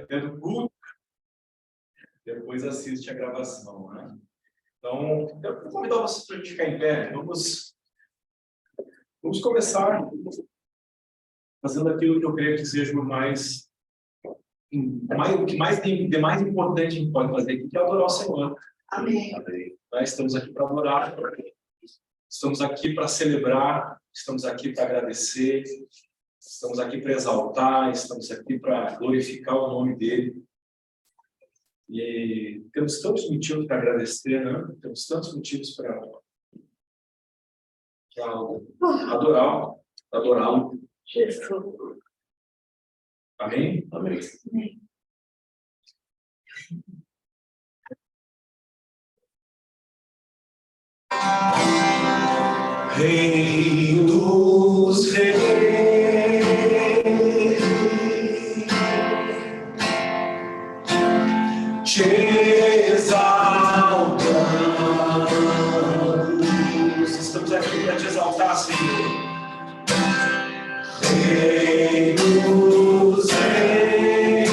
Tendo culto, depois assiste a gravação, né? Então, eu vou convidar vocês para a gente ficar em pé. Vamos começar fazendo aquilo que eu creio que seja o que mais tem de mais importante que a gente pode fazer aqui, que é adorar o Senhor. Amém. Nós estamos aqui para adorar, estamos aqui para celebrar, estamos aqui para agradecer, estamos aqui para exaltar, estamos aqui para glorificar o nome dele. E temos tantos motivos para agradecer, né? Temos tantos motivos para adorá-lo. Jesus. Amém? Amém. Rei dos reis, te exaltamos. Estamos aqui para te exaltar, Senhor. Rei dos reis,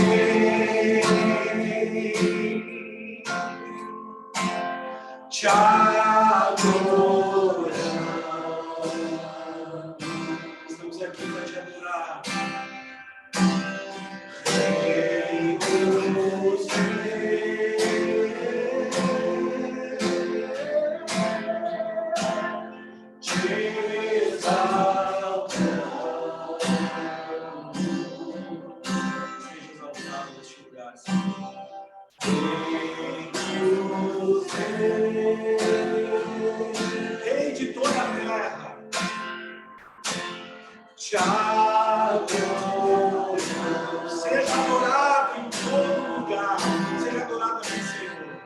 te adoramos. Estamos aqui para te adorar. Rei dos reis, te exaltamos. Seja exaltado neste lugar, Senhor. Rei de toda a terra, te adoramos. Seja adorado em todo lugar, seja adorado aqui, Senhor.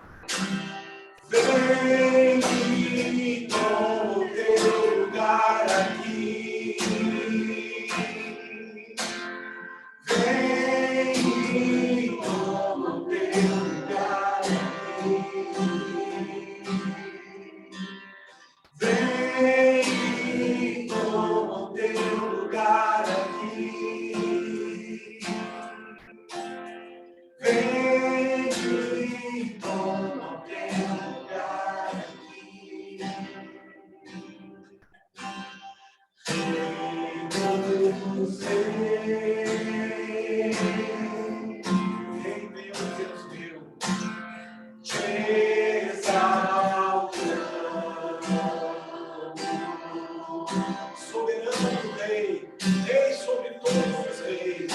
Vem e toma o teu lugar aqui. Vem e toma o teu lugar aqui. Vem e toma o teu lugar aqui. Vem e toma o teu lugar aqui. Rei dos reis, Rei Deus meu, te exaltamos. Soberano Rei, Rei sobre todos os reis.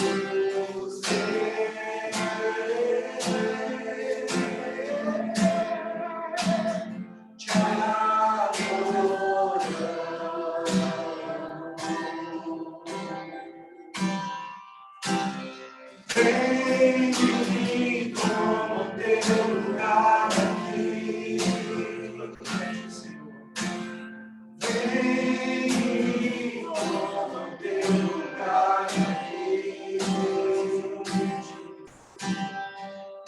Te adoramos. Vem e toma o teu lugar aqui. Vem e toma o teu lugar aqui.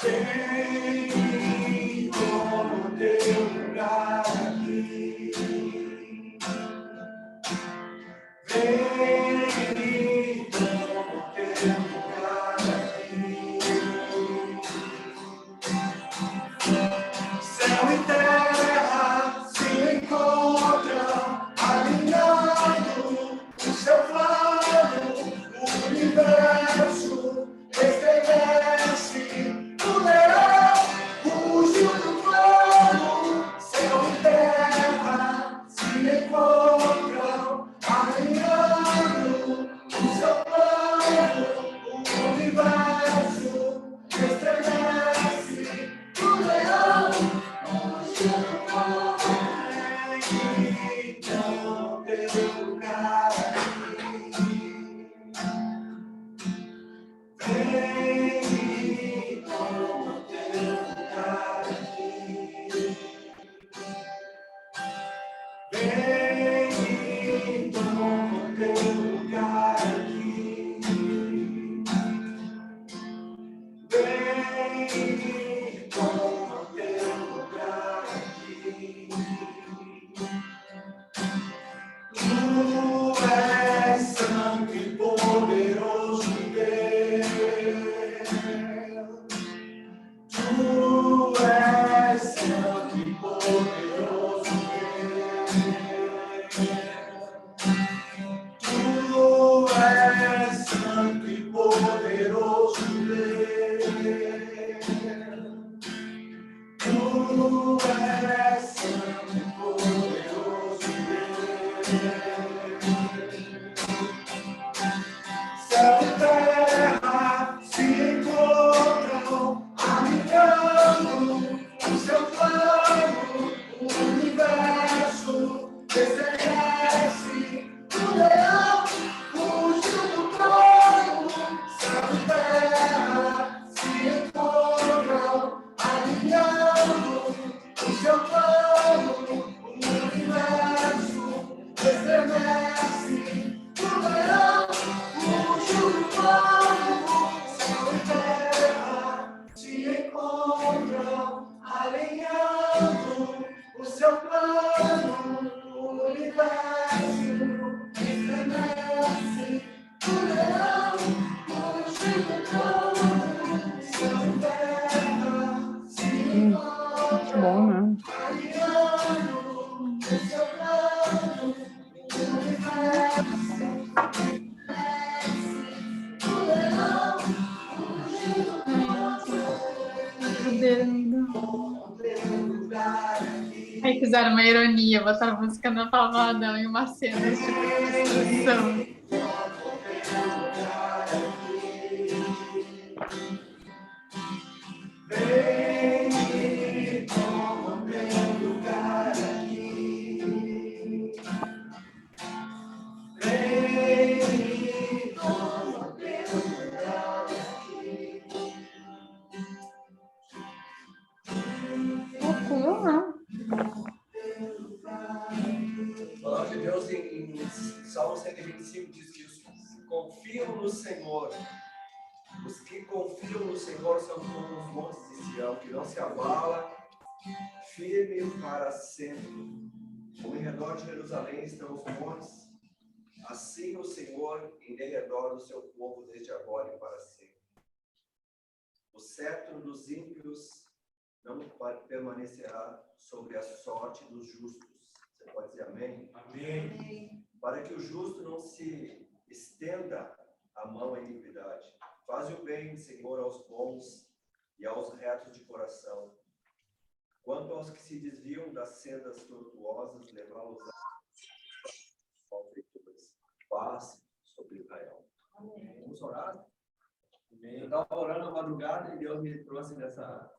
Vem e toma o teu lugar aqui. Vem e toma o teu lugar aqui. Céu e terra se encontram, alinhando o seu plano. O universo estremece, o leão rugiu do trono. Céu e terra se encontram, alinhando o seu plano. O universo estremece, o leão rugiu do trono. Então, teu lugar aqui. Vem e toma teu lugar aqui. Vem e toma teu lugar aqui. Vem e toma teu lugar aqui. Tu és santo e poderoso Deus. Aí fizeram uma ironia, botaram música no Palavadão e uma cena tipo destruição. A palavra de Deus em Salmo 125 diz que os que confiam no Senhor, os que confiam no Senhor são como os montes de Sião, que não se abala, firme para sempre. Como em redor de Jerusalém estão os montes, assim o Senhor em derredor do seu povo desde agora e para sempre. O cetro dos ímpios não permanecerá sobre a sorte dos justos. Você pode dizer amém? Amém. Para que o justo não se estenda a mão à iniquidade. Faz o bem, Senhor, aos bons e aos retos de coração. Quanto aos que se desviam das sendas tortuosas, levá-los a paz sobre Israel. Amém. Vamos orar? Amém. Eu estava orando à madrugada e Deus me trouxe nessa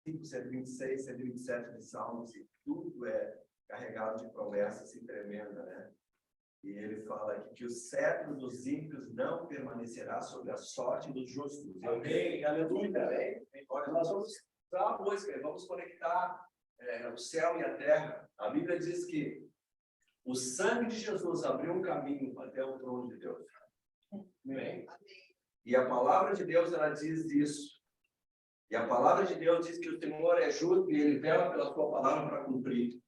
126, 127 de Salmos, e tudo é carregado de promessas assim, tremenda, né? E ele fala aqui que o cetro dos ímpios não permanecerá sobre a sorte dos justos. Amém, aleluia. Amém. Agora nós vamos usar a música, vamos conectar o céu e a terra. A Bíblia diz que o sangue de Jesus abriu um caminho até o trono de Deus. Amém? E a palavra de Deus, ela diz isso. E a palavra de Deus diz que o Senhor é justo e Ele vela pela sua palavra para cumprir.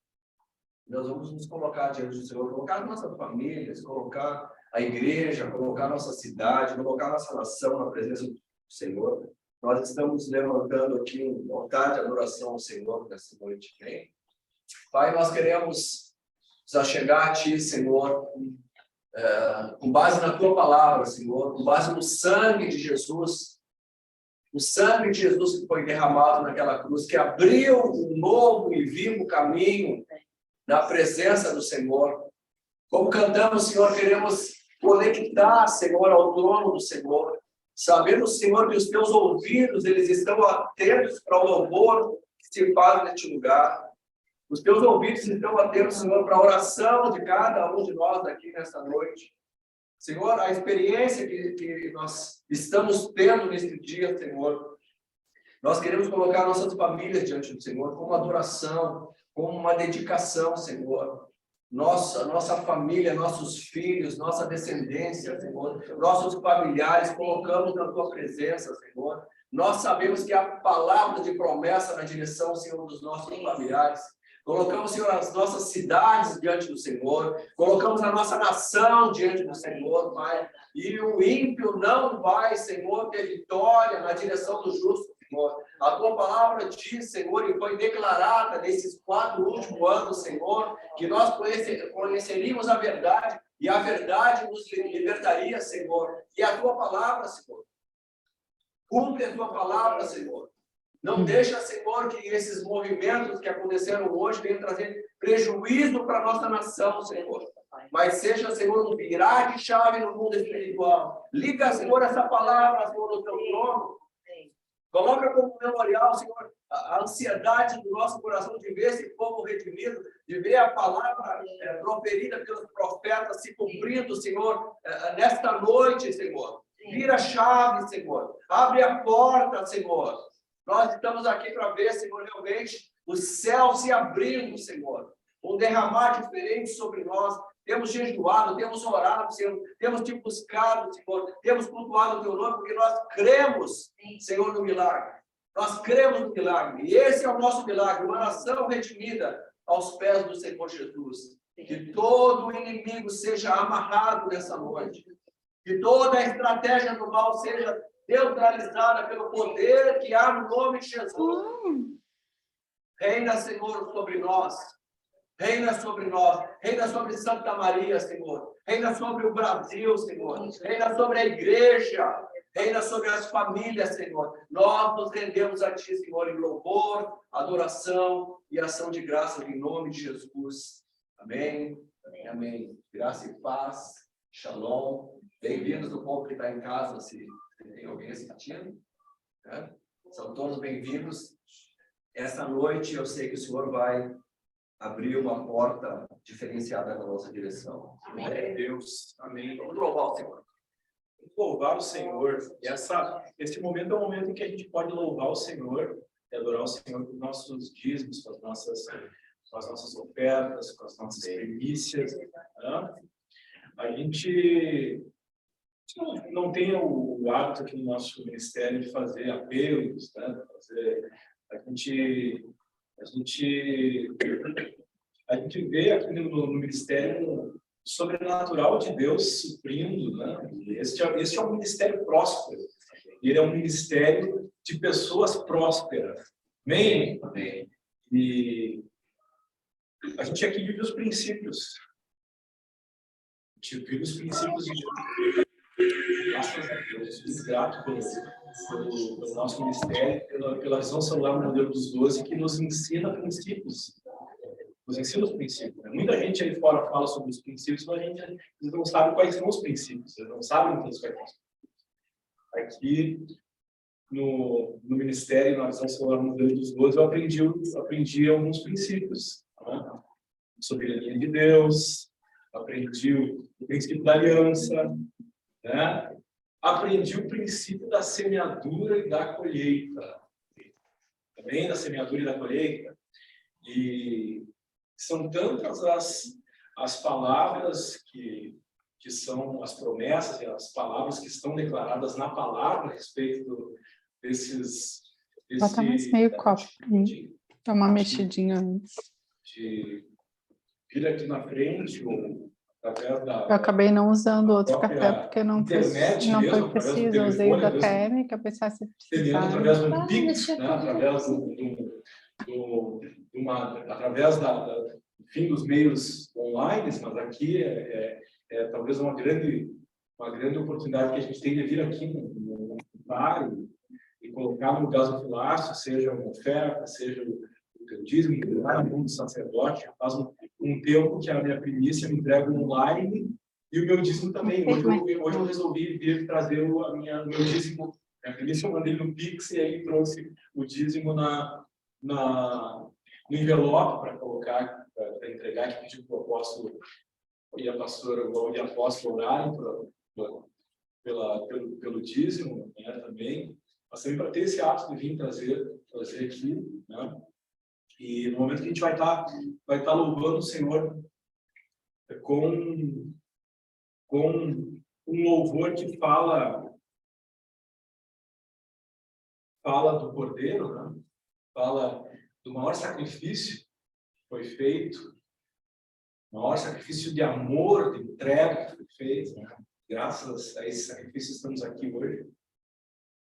Nós vamos nos colocar diante do Senhor, colocar nossas famílias, colocar a igreja, colocar nossa cidade, colocar nossa nação na presença do Senhor. Nós estamos levantando aqui um altar de adoração ao Senhor nessa noite. Amém? Pai, nós queremos nos achegar a Ti, Senhor, com base na Tua palavra, Senhor, com base no sangue de Jesus, o sangue de Jesus que foi derramado naquela cruz, que abriu um novo e vivo caminho na presença do Senhor. Como cantamos, Senhor, queremos conectar, Senhor, ao trono do Senhor, sabendo, Senhor, que os Teus ouvidos, eles estão atentos para o louvor que se faz neste lugar. Os Teus ouvidos estão atentos, Senhor, para a oração de cada um de nós aqui nesta noite. Senhor, a experiência que nós estamos tendo neste dia, Senhor, nós queremos colocar nossas famílias diante do Senhor como adoração, como uma dedicação, Senhor. Nossa família, nossos filhos, nossa descendência, Senhor, nossos familiares, colocamos na Tua presença, Senhor. Nós sabemos que há palavras de promessa na direção, Senhor, dos nossos familiares. Colocamos, Senhor, as nossas cidades diante do Senhor, colocamos a nossa nação diante do Senhor, Pai, e o ímpio não vai, Senhor, ter vitória na direção do justo, Senhor. A Tua palavra diz, Senhor, e foi declarada nesses 4 últimos anos, Senhor, que nós conheceríamos a verdade, e a verdade nos libertaria, Senhor. E a Tua palavra, Senhor, cumpre a Tua palavra, Senhor. Não deixa, Senhor, que esses movimentos que aconteceram hoje venham trazer prejuízo para a nossa nação, Senhor. Mas seja, Senhor, um virar de chave no mundo espiritual. Liga, Senhor, essa palavra, Senhor, no Teu trono. Coloca como memorial, Senhor, a ansiedade do nosso coração de ver esse povo redimido, de ver a palavra proferida pelos profetas se cumprindo, Senhor, nesta noite, Senhor. Vira a chave, Senhor. Abre a porta, Senhor. Nós estamos aqui para ver, Senhor, realmente o céu se abrindo, Senhor. Um derramar diferente sobre nós. Temos jejuado, temos orado, Senhor. Temos te buscado, Senhor. Temos cultuado o Teu nome, porque nós cremos, Senhor, no milagre. Nós cremos no milagre. E esse é o nosso milagre, uma nação redimida aos pés do Senhor Jesus. Que todo inimigo seja amarrado nessa noite. Que toda a estratégia do mal seja neutralizada pelo poder que há no nome de Jesus. Reina, Senhor, sobre nós. Reina sobre nós. Reina sobre Santa Maria, Senhor. Reina sobre o Brasil, Senhor. Reina sobre a igreja. Reina sobre as famílias, Senhor. Nós nos rendemos a Ti, Senhor, em louvor, adoração e ação de graças em nome de Jesus. Amém. Amém. Graça e paz. Shalom. Bem-vindos do povo que está em casa, se tem alguém assistindo. Né? São todos bem-vindos. Essa noite eu sei que o Senhor vai abrir uma porta diferenciada na nossa direção. Amém. Deus. Amém. Vamos louvar o Senhor. Louvar o Senhor. Esse momento é o momento em que a gente pode louvar o Senhor e adorar o Senhor com os nossos dízimos, com as nossas ofertas, com as nossas primícias. Né? A gente não tem o hábito aqui no nosso ministério de fazer apelos, né? A gente vê aqui no ministério o sobrenatural de Deus suprindo, né? Este é um ministério próspero. Ele é um ministério de pessoas prósperas. Amém? Amém. E a gente aqui vive os princípios. A gente vive os princípios de Deus. Graças a Deus. Muito grato pelo nosso ministério, pela visão celular no modelo dos 12, que nos ensina princípios. Nos ensina os princípios. Né? Muita gente aí fora fala sobre os princípios, mas eles não sabem quais são os princípios. Eles não sabem quais são os princípios. Aqui, no ministério, na visão celular no modelo dos 12, eu aprendi alguns princípios. Né? Soberania de Deus, aprendi o princípio da aliança, né? Aprendi o princípio da semeadura e da colheita. Também da semeadura e da colheita. E são tantas as palavras que são as promessas e as palavras que estão declaradas na palavra a respeito desses... Bota mais meio copo. Dá uma mexidinha antes. De vir aqui na frente, ou através da... Eu acabei não usando outro café, porque não internet foi mesmo, preciso. Eu usei o da TM, que eu pensava se precisar. Através do Pix, né? Através enfim, dos meios online, mas aqui é talvez uma grande oportunidade que a gente tem de vir aqui no bar e colocar no gasofilácio, seja uma oferta, seja o teu dízimo, lá no mundo do sacerdote. Faz um tempo que a minha primícia me entrega online e o meu dízimo também. Hoje eu resolvi vir trazer o meu dízimo. A primícia eu mandei no Pix e aí trouxe o dízimo no envelope para colocar, para entregar, que pediu para o apóstolo e a pastora e a apóstola orarem pelo dízimo, né, também. Mas também para ter esse ato de vir trazer aqui, né? E no momento que a gente vai estar louvando o Senhor com um louvor que fala do Cordeiro, né? Fala do maior sacrifício que foi feito, o maior sacrifício de amor, de entrega que foi feito. Né? Graças a esse sacrifício estamos aqui hoje.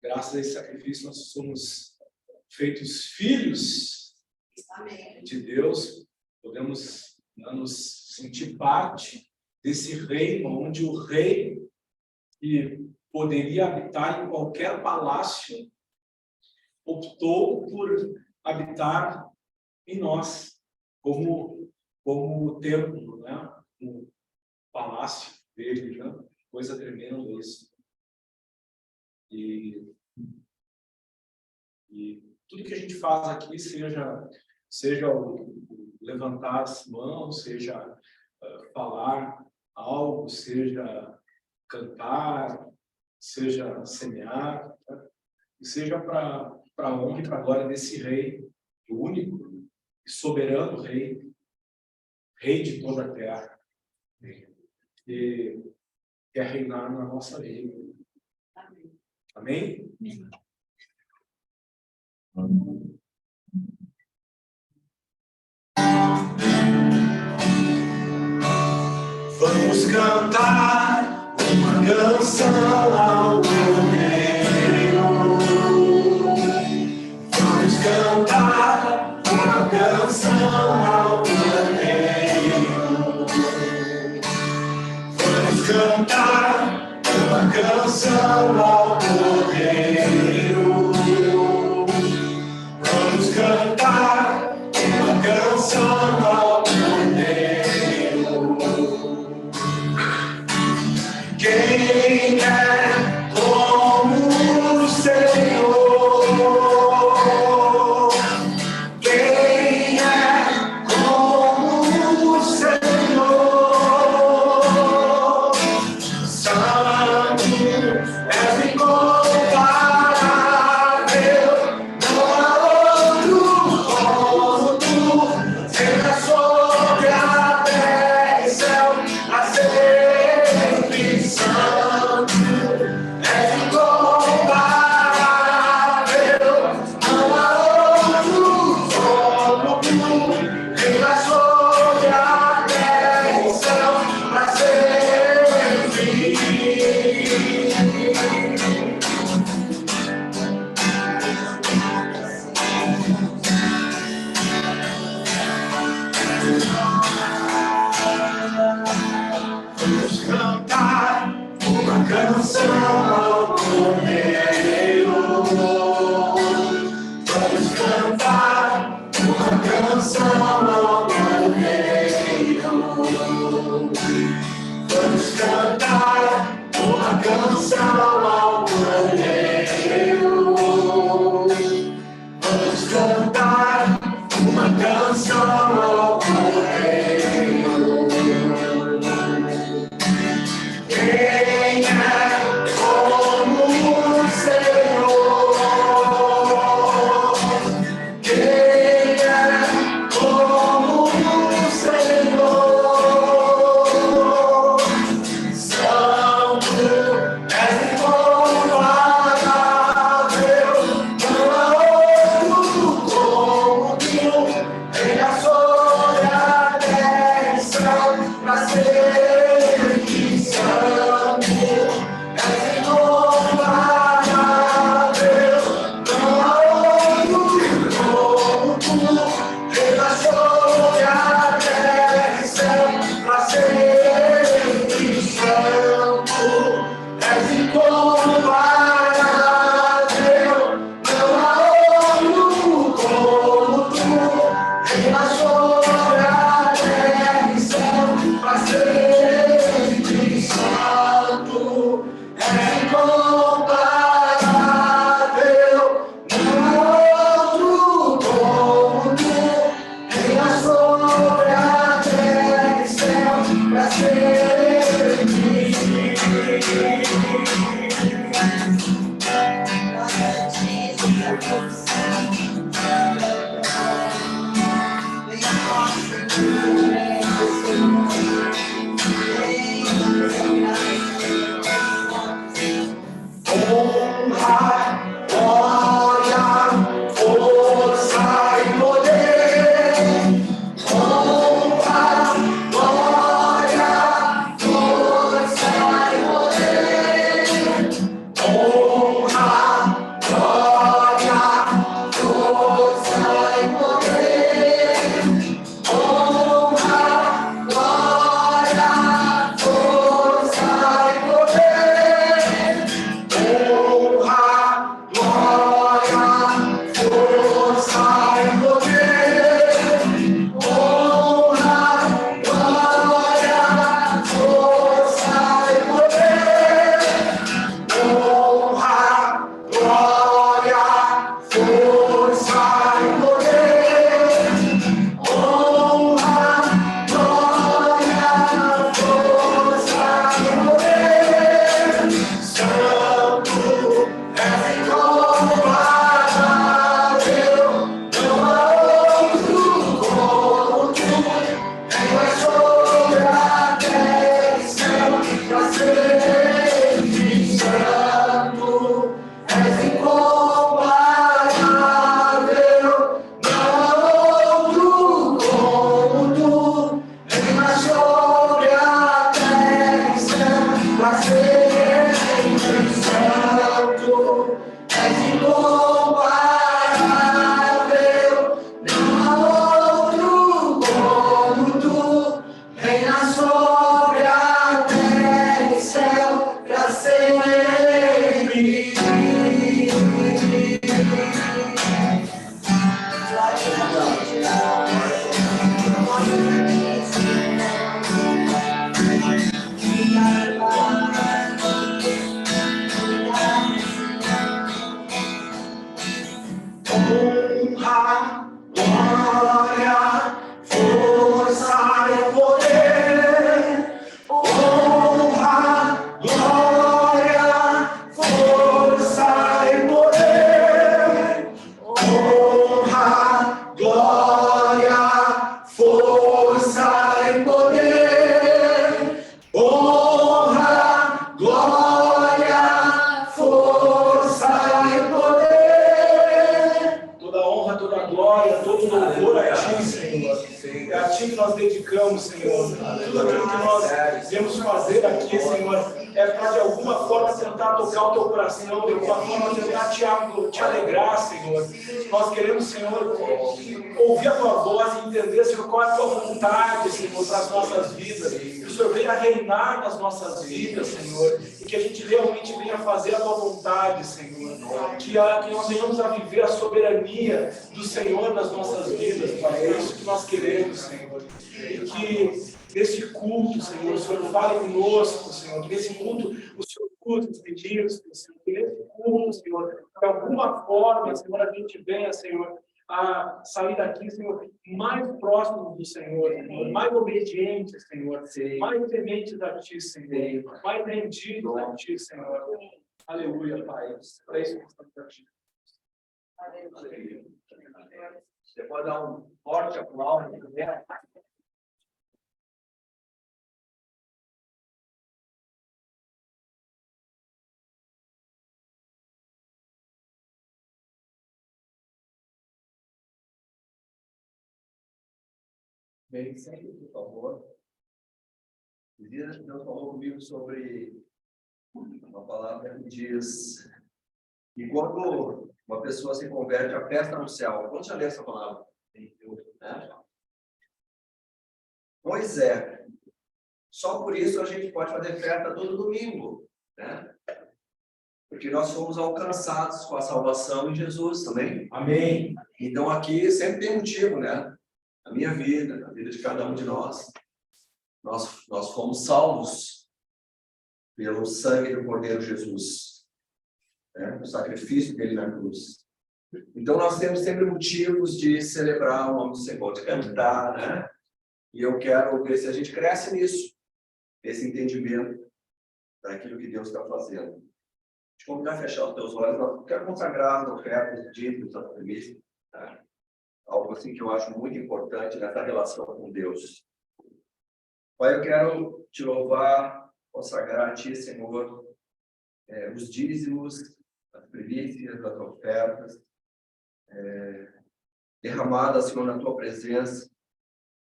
Graças a esse sacrifício nós somos feitos filhos de Deus, podemos nos sentir parte desse reino, onde o rei que poderia habitar em qualquer palácio optou por habitar em nós, como templo, né? Um palácio dele, né? Coisa tremenda isso. E tudo que a gente faz aqui, seja o levantar as mãos, seja falar algo, seja cantar, seja semear, né? E seja para a honra e para a glória desse rei, o único e soberano rei de toda a terra, que quer reinar na nossa vida. Amém? Amém. Vamos cantar uma canção ao Cordeiro. Vamos cantar uma canção ao Cordeiro. Vamos cantar uma canção ao Cordeiro. canção ao Cordeiro. Vamos cantar uma canção ao Cordeiro. Quem é como o Senhor? Quem é como o Senhor? Santo és incomparável, não há outro como tu, em a sua destra pra sempre. Santo és incomparável, não há outro como tu, em a sua destra pra sempre. Santo és incomparável, não há outro como tu, em a sua destra pra sempre. Santo és incomparável, não há outro como tu, em a sua destra pra sempre. Honra, glória, força e poder. Honra, glória, força e poder. Honra, glória, força e poder. Honra, glória, força e poder. Honra, glória, força e poder. Honra, glória, força e poder. Honra, glória, força e poder. Honra, glória, força e poder. Santo és incomparável, não há outro como tu, és sobre a destra pra sempre. Santo és incomparável, não há outro como tu, és sobre a destra pra sempre. Santo és incomparável, não há outro como tu, reina sobre a terra e céu pra sempre. Honra, glória, força e poder. Honra, glória, força e poder. Honra, glória, força e poder. Honra, glória, força e poder. Toda honra, toda glória, todo louvor a Ti, Senhor. É a Ti que nós dedicamos, Senhor. Tudo aquilo que nós viemos fazer aqui, Senhor, é para de alguma forma tentar tocar o Teu coração, de alguma forma tentar te alegrar, Senhor. Nós queremos, Senhor, ouvir a Tua voz e entender, Senhor, qual é a Tua vontade, Senhor, para as nossas vidas. Que o Senhor venha reinar nas nossas vidas, Senhor, e que a gente realmente venha fazer a Tua vontade, Senhor. Que nós venhamos a viver a soberania do Senhor nas nossas vidas, Pai. É isso que nós queremos, Senhor. E que nesse culto, Senhor, o Senhor fale conosco, Senhor. Que nesse culto o Senhor escute os pedidos, que o Senhor responda, Senhor. De alguma forma, Senhor, a gente venha, Senhor, a sair daqui, Senhor, mais próximo do Senhor, Senhor, mais obedientes, Senhor, mais tementes a Ti, Senhor, mais rendidos a Ti, Senhor. Aleluia, Pai. Para isso que estamos aqui. Aleluia. Você pode dar um forte aplauso, né? Bem, sempre, por favor. Deus falou comigo sobre uma palavra que diz que quando uma pessoa se converte, a festa no céu. Quando já leu essa palavra? Né? Pois é. Só por isso a gente pode fazer festa todo domingo, né? Porque nós fomos alcançados com a salvação em Jesus também. Amém. Então aqui sempre tem motivo, né? Na minha vida, na vida de cada um de nós. Nós fomos salvos pelo sangue do Cordeiro Jesus, né? O sacrifício dele na cruz. Então nós temos sempre motivos de celebrar o nome do Senhor, de cantar, né? E eu quero ver se a gente cresce nisso, esse entendimento daquilo que Deus está fazendo. Te convidar a fechar os teus olhos, eu quero consagrar as ofertas, os dízimos, a primícia, tá? Algo assim que eu acho muito importante nessa relação com Deus. Pai, eu quero te louvar, consagrar a Ti, Senhor, os dízimos, as primícias, as ofertas, derramadas, Senhor, na Tua presença.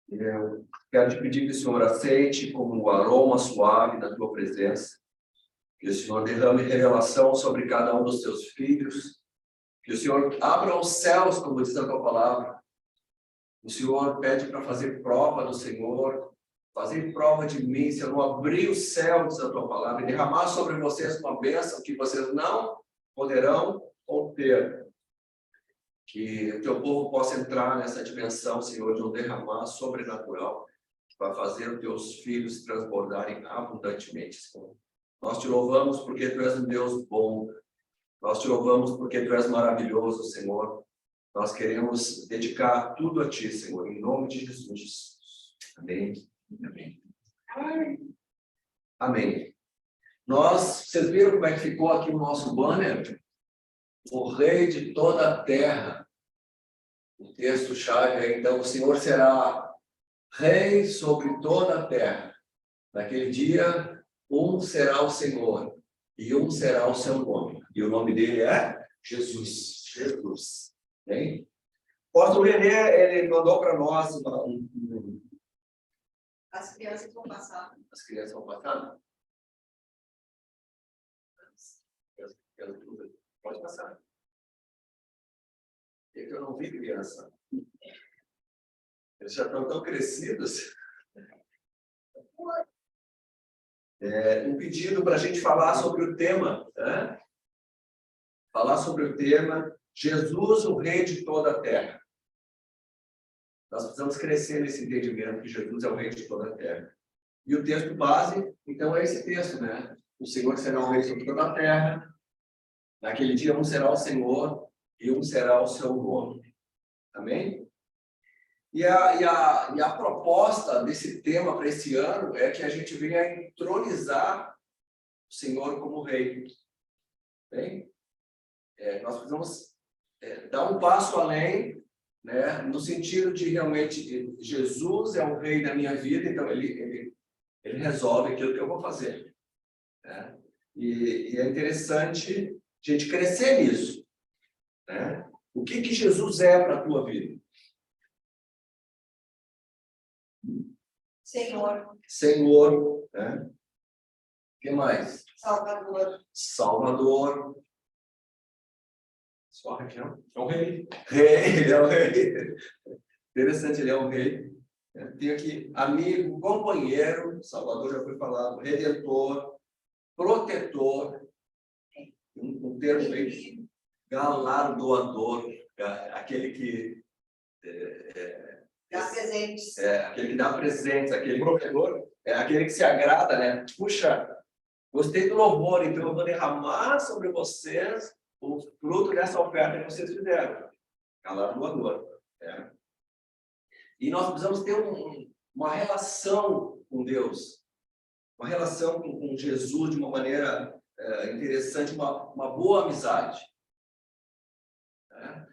Eu quero te pedir que o Senhor aceite como um aroma suave na Tua presença, que o Senhor derrame revelação sobre cada um dos Teus filhos, que o Senhor abra os céus, como diz a Tua palavra. O Senhor pede para fazer prova do Senhor, fazer prova de mim, Senhor, abrir os céus da Tua palavra e derramar sobre vocês uma bênção que vocês não poderão conter. Que o Teu povo possa entrar nessa dimensão, Senhor, de um derramar sobrenatural, para fazer os Teus filhos transbordarem abundantemente, Senhor. Nós te louvamos porque Tu és um Deus bom. Nós te louvamos porque Tu és maravilhoso, Senhor. Nós queremos dedicar tudo a Ti, Senhor, em nome de Jesus. Amém. Amém. Amém. Vocês viram como é que ficou aqui o nosso banner? O Rei de toda a terra. O texto-chave é, então, o Senhor será Rei sobre toda a terra. Naquele dia, um será o Senhor e um será o seu nome. E o nome dele é Jesus. Jesus. Bem? O apóstolo René, ele mandou para nós As crianças vão passar. As crianças vão passar? Pode passar. É que eu não vi criança. Eles já estão tão crescidos. Um pedido para a gente falar sobre o tema, né? Falar sobre o tema Jesus, o Rei de toda a terra. Nós precisamos crescer nesse entendimento que Jesus é o Rei de toda a terra. E o texto base, então, é esse texto, né? O Senhor será o Rei sobre toda a terra. Naquele dia, um será o Senhor e um será o seu nome. Amém? E a proposta desse tema para esse ano é que a gente venha entronizar o Senhor como Rei. Bem? Nós precisamos dar um passo além, né, no sentido de realmente Jesus é o Rei da minha vida, então ele resolve aquilo que eu vou fazer, né? E é interessante a gente crescer nisso, né? O que Jesus é para a tua vida? Senhor. Senhor, né? O que mais? Salvador. Salvador. Só a região. É o Rei. Rei, ele é o Rei. Interessante, ele é o Rei. Tem aqui amigo, companheiro, Salvador já foi falado, redentor, protetor, um termo bem galardoador, aquele que Dá presentes. aquele que dá presentes, aquele provedor, aquele que se agrada, né? Puxa Gostei do louvor, então eu vou derramar sobre vocês o fruto dessa oferta que vocês fizeram. Galardoador. Né? E nós precisamos ter uma relação com Deus, uma relação com Jesus de uma maneira interessante, uma boa amizade.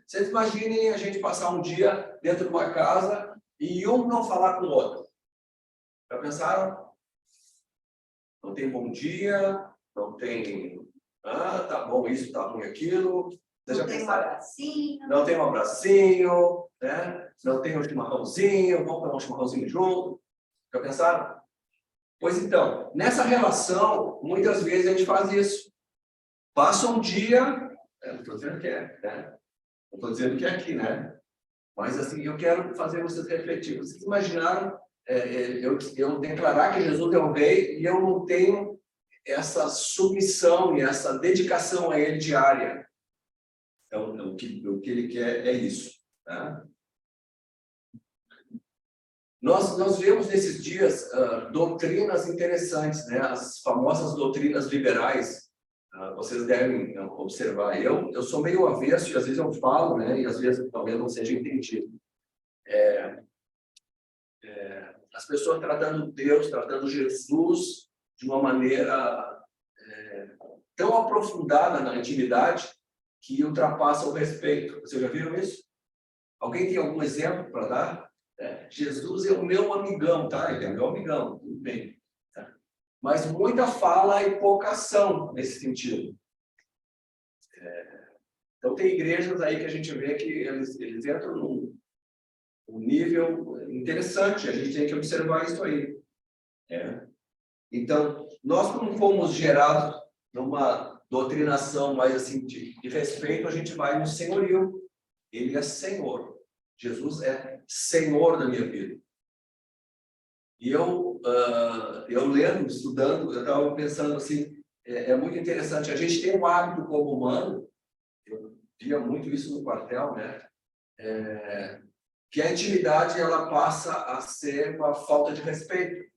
Vocês imaginem a gente passar um dia dentro de uma casa e um não falar com o outro. Já pensaram? Não tem bom dia, não tem... tá bom isso, tá ruim aquilo. Vocês já Não tem um pensaram? abracinho. Não tem um abracinho, né? Não tem um chimarrãozinho, vamos tomar um chimarrãozinho junto. Já pensaram? Pois então, nessa relação, muitas vezes a gente faz isso. Passa um dia, não estou dizendo que é, né? Não estou dizendo que é aqui, né? Mas assim, eu quero fazer vocês refletir. Vocês imaginaram eu declarar que Jesus é o rei e eu não tenho essa submissão e essa dedicação a ele diária? Então, o que ele quer é isso. Tá? Nós vemos nesses dias doutrinas interessantes, né? As famosas doutrinas liberais. Vocês devem observar. Eu sou meio avesso e às vezes eu falo, né? E às vezes talvez não seja entendido. As pessoas tratando Deus, tratando Jesus de uma maneira tão aprofundada na intimidade que ultrapassa o respeito. Vocês já viram isso? Alguém tem algum exemplo para dar? Jesus é o meu amigão, tá? Ele é meu amigão, tudo bem. Tá? Mas muita fala e pouca ação nesse sentido. Então tem igrejas aí que a gente vê que eles entram num nível interessante, a gente tem que observar isso aí. Então, nós como fomos gerados numa doutrinação mais assim de respeito, a gente vai no senhorio. Ele é Senhor. Jesus é Senhor da minha vida. E eu lendo, estudando, eu estava pensando assim, é muito interessante. A gente tem um hábito como humano, eu via muito isso no quartel, né? Que a intimidade ela passa a ser uma falta de respeito.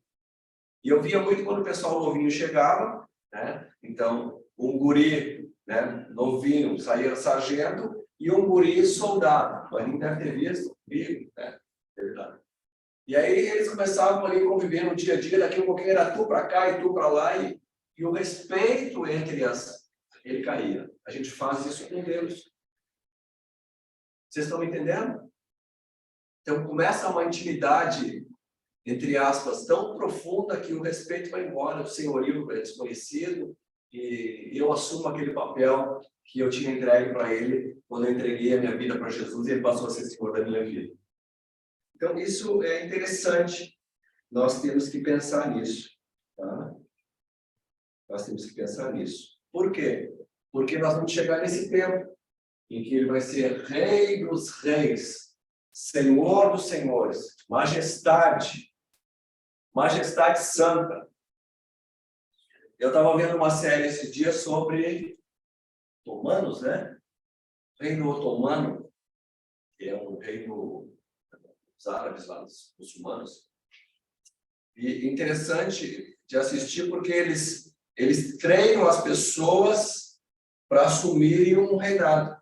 E eu via muito quando o pessoal novinho chegava, né? Então, um guri, né, novinho, saía sargento, e um guri soldado. O Aninho deve ter visto, vivo, né? Verdade. E aí eles começavam ali a conviver no dia a dia, daqui a pouquinho era tu para cá e tu para lá, e o respeito entre ele caía. A gente faz isso com Deus. Vocês estão me entendendo? Então começa uma intimidade, entre aspas, tão profunda que o respeito vai embora, o senhorio é desconhecido, e eu assumo aquele papel que eu tinha entregue para ele quando eu entreguei a minha vida para Jesus e ele passou a ser Senhor da minha vida. Então, isso é interessante. Nós temos que pensar nisso. Tá? Nós temos que pensar nisso. Por quê? Porque nós vamos chegar nesse tempo em que ele vai ser Rei dos Reis, Senhor dos Senhores, Majestade Santa. Eu estava vendo uma série esses dias sobre otomanos, né? Reino Otomano, que é um reino dos árabes, lá, dos muçulmanos. E interessante de assistir porque eles treinam as pessoas para assumirem um reinado.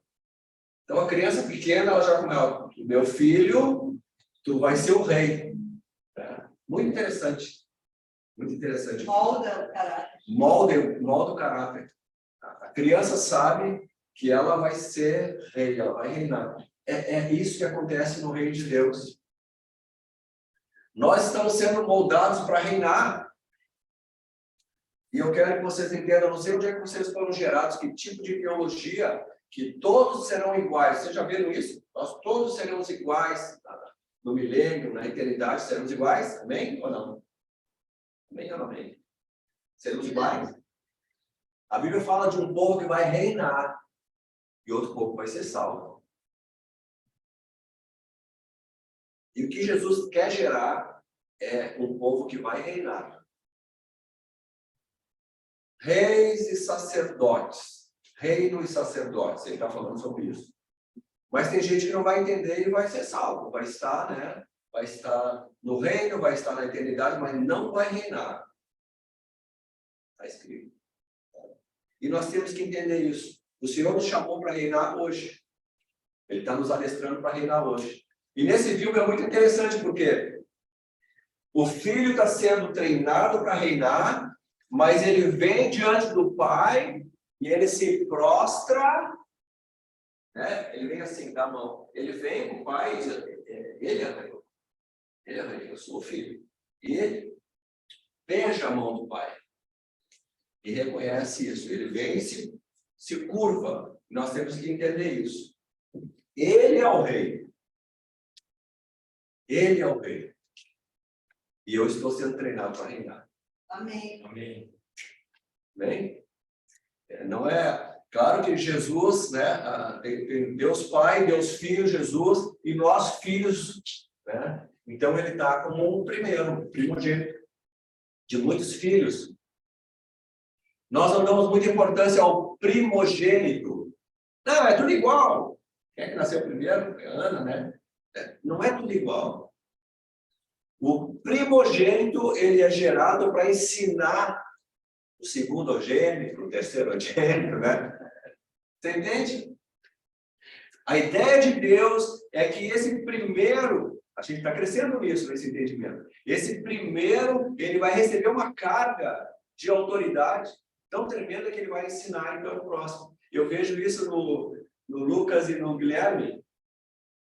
Então a criança pequena, ela já começa, meu filho, tu vai ser o rei. Muito interessante. Muito interessante. Molda o caráter. Molda o caráter. A criança sabe que ela vai ser rei, ela vai reinar. É isso que acontece no reino de Deus. Nós estamos sendo moldados para reinar. E eu quero que vocês entendam, não sei onde é que vocês foram gerados, que tipo de teologia, que todos serão iguais. Vocês já viram isso? Nós todos seremos iguais. No milênio, na eternidade, seremos iguais? Amém ou não? Amém ou não amém? Seremos iguais? A Bíblia fala de um povo que vai reinar e outro povo vai ser salvo. E o que Jesus quer gerar é um povo que vai reinar. Reis e sacerdotes. Reino e sacerdotes. Ele está falando sobre isso. Mas tem gente que não vai entender e vai ser salvo. Vai estar, né? Vai estar no reino, vai estar na eternidade, mas não vai reinar. Está escrito. E nós temos que entender isso. O Senhor nos chamou para reinar hoje. Ele está nos adestrando para reinar hoje. E nesse filme é muito interessante, porque o filho está sendo treinado para reinar, mas ele vem diante do pai e ele se prostra, né? Ele vem assim, dá a mão. Ele vem com o pai e diz, ele é rei. Ele é rei, eu sou o filho. E ele beija a mão do pai. E reconhece isso. Ele vem e se curva. Nós temos que entender isso. Ele é o rei. Ele é o rei. E eu estou sendo treinado para reinar. Amém. Amém. Bem? Não é... Claro que Jesus, né? Tem Deus Pai, Deus Filho, Jesus, e nós filhos, né? Então ele está como um primogênito de muitos filhos. Nós não damos muita importância ao primogênito. Não, é tudo igual. Quem é que nasceu primeiro? É Ana, né? Não é tudo igual. O primogênito, ele é gerado para ensinar o segundogênito, o terceirogênito, né? Você entende? A ideia de Deus é que esse primeiro, a gente está crescendo nisso, nesse entendimento. Esse primeiro, ele vai receber uma carga de autoridade tão tremenda que ele vai ensinar então o próximo. Eu vejo isso no Lucas e no Guilherme.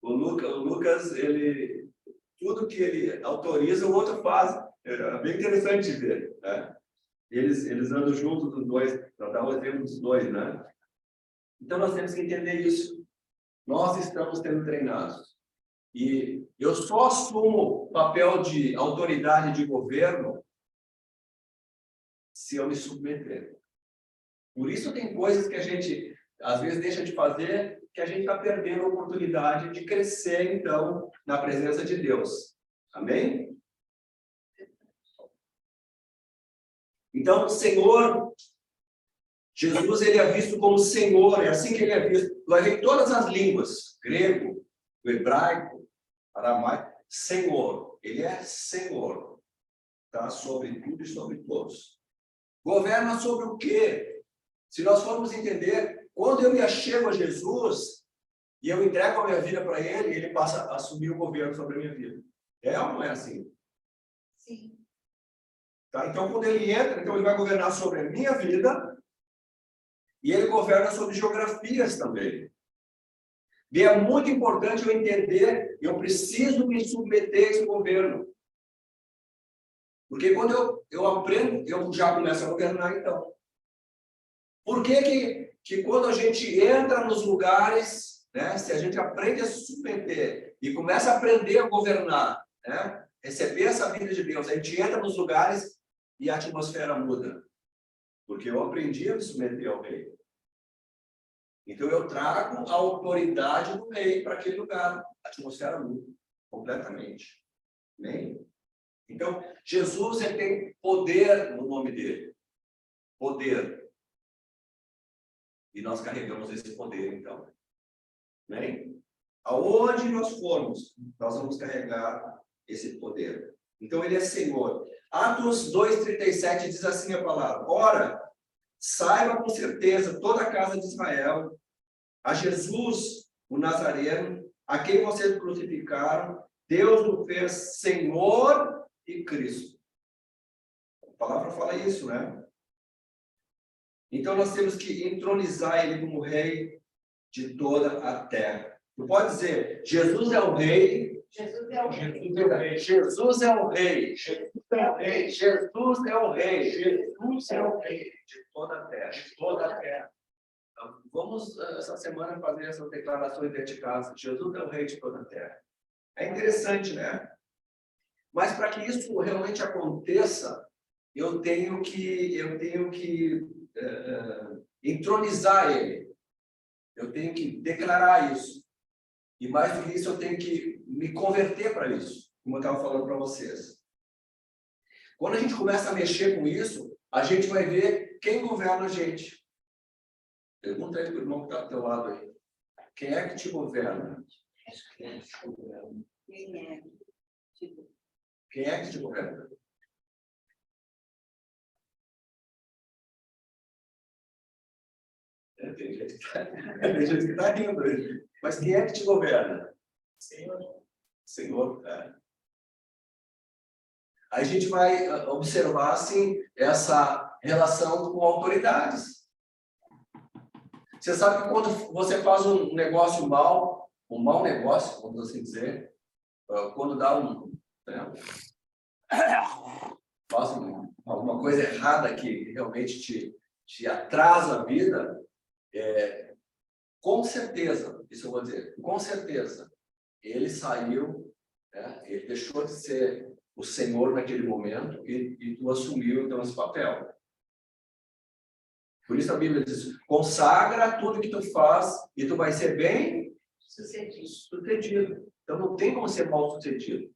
O Lucas, ele, tudo que ele autoriza, o outro faz. É bem interessante ver, né? Eles andam juntos os dois, para dar o exemplo dos dois, né? Então nós temos que entender isso. Nós estamos sendo treinados. E eu só assumo papel de autoridade de governo se eu me submeter. Por isso tem coisas que a gente, às vezes, deixa de fazer, que a gente está perdendo a oportunidade de crescer, então, na presença de Deus. Amém? Então, o Senhor, Jesus, ele é visto como Senhor, é assim que ele é visto. Vai ver em todas as línguas, grego, hebraico, aramaico, Senhor. Ele é Senhor, tá? Sobre tudo e sobre todos. Governa sobre o quê? Se nós formos entender, quando eu me achego a Jesus e eu entrego a minha vida para Ele, Ele passa a assumir o governo sobre a minha vida. É ou não é assim? Sim. Tá? Então, quando Ele entra, então Ele vai governar sobre a minha vida e Ele governa sobre geografias também. E é muito importante eu entender, eu preciso me submeter a esse governo. Porque quando eu aprendo, eu já começo a governar, então. Por que quando a gente entra nos lugares, né, se a gente aprende a se submeter e começa a aprender a governar, né, receber essa vida de Deus, a gente entra nos lugares e a atmosfera muda. Porque eu aprendi a me submeter ao rei. Então eu trago a autoridade do rei para aquele lugar. A atmosfera muda completamente. Amém? Então, Jesus, ele tem poder no nome dele. Poder. E nós carregamos esse poder, então. Amém? Aonde nós formos, nós vamos carregar esse poder. Então, ele é Senhor. Atos 2:37 diz assim a palavra: ora, saiba com certeza toda a casa de Israel, a Jesus, o Nazareno, a quem vocês crucificaram, Deus o fez Senhor e Cristo. A palavra fala isso, né? Então nós temos que entronizar ele como rei de toda a terra. Tu pode dizer, Jesus é o rei. Jesus é o rei. Jesus é o rei. Jesus é o rei. Jesus é o rei. Jesus é o rei De toda a terra. de toda a terra. Então, vamos, essa semana, fazer essas declarações dentro de casa. Jesus é o rei de toda a terra. É interessante, né? Mas para que isso realmente aconteça, eu tenho que entronizar ele. Eu tenho que declarar isso. E mais do que isso, eu tenho que me converter para isso, como eu estava falando para vocês. Quando a gente começa a mexer com isso, a gente vai ver quem governa a gente. Pergunta aí para o irmão que está do teu lado aí. Quem é que te governa? Quem é? Tipo, Quem é que te governa? Tem gente que está rindo. Mas quem é que te governa? Senhor. Senhor. Aí a gente vai observar, assim, essa relação com autoridades. Você sabe que quando você faz um negócio mal, um mau negócio, vamos assim dizer, quando dá faz alguma coisa errada que realmente te atrasa a vida, com certeza, isso eu vou dizer, com certeza, ele saiu, né, ele deixou de ser o Senhor naquele momento e tu assumiu então esse papel. Por isso a Bíblia diz, consagra tudo que tu faz e tu vai ser bem sucedido. Então não tem como ser mal sucedido.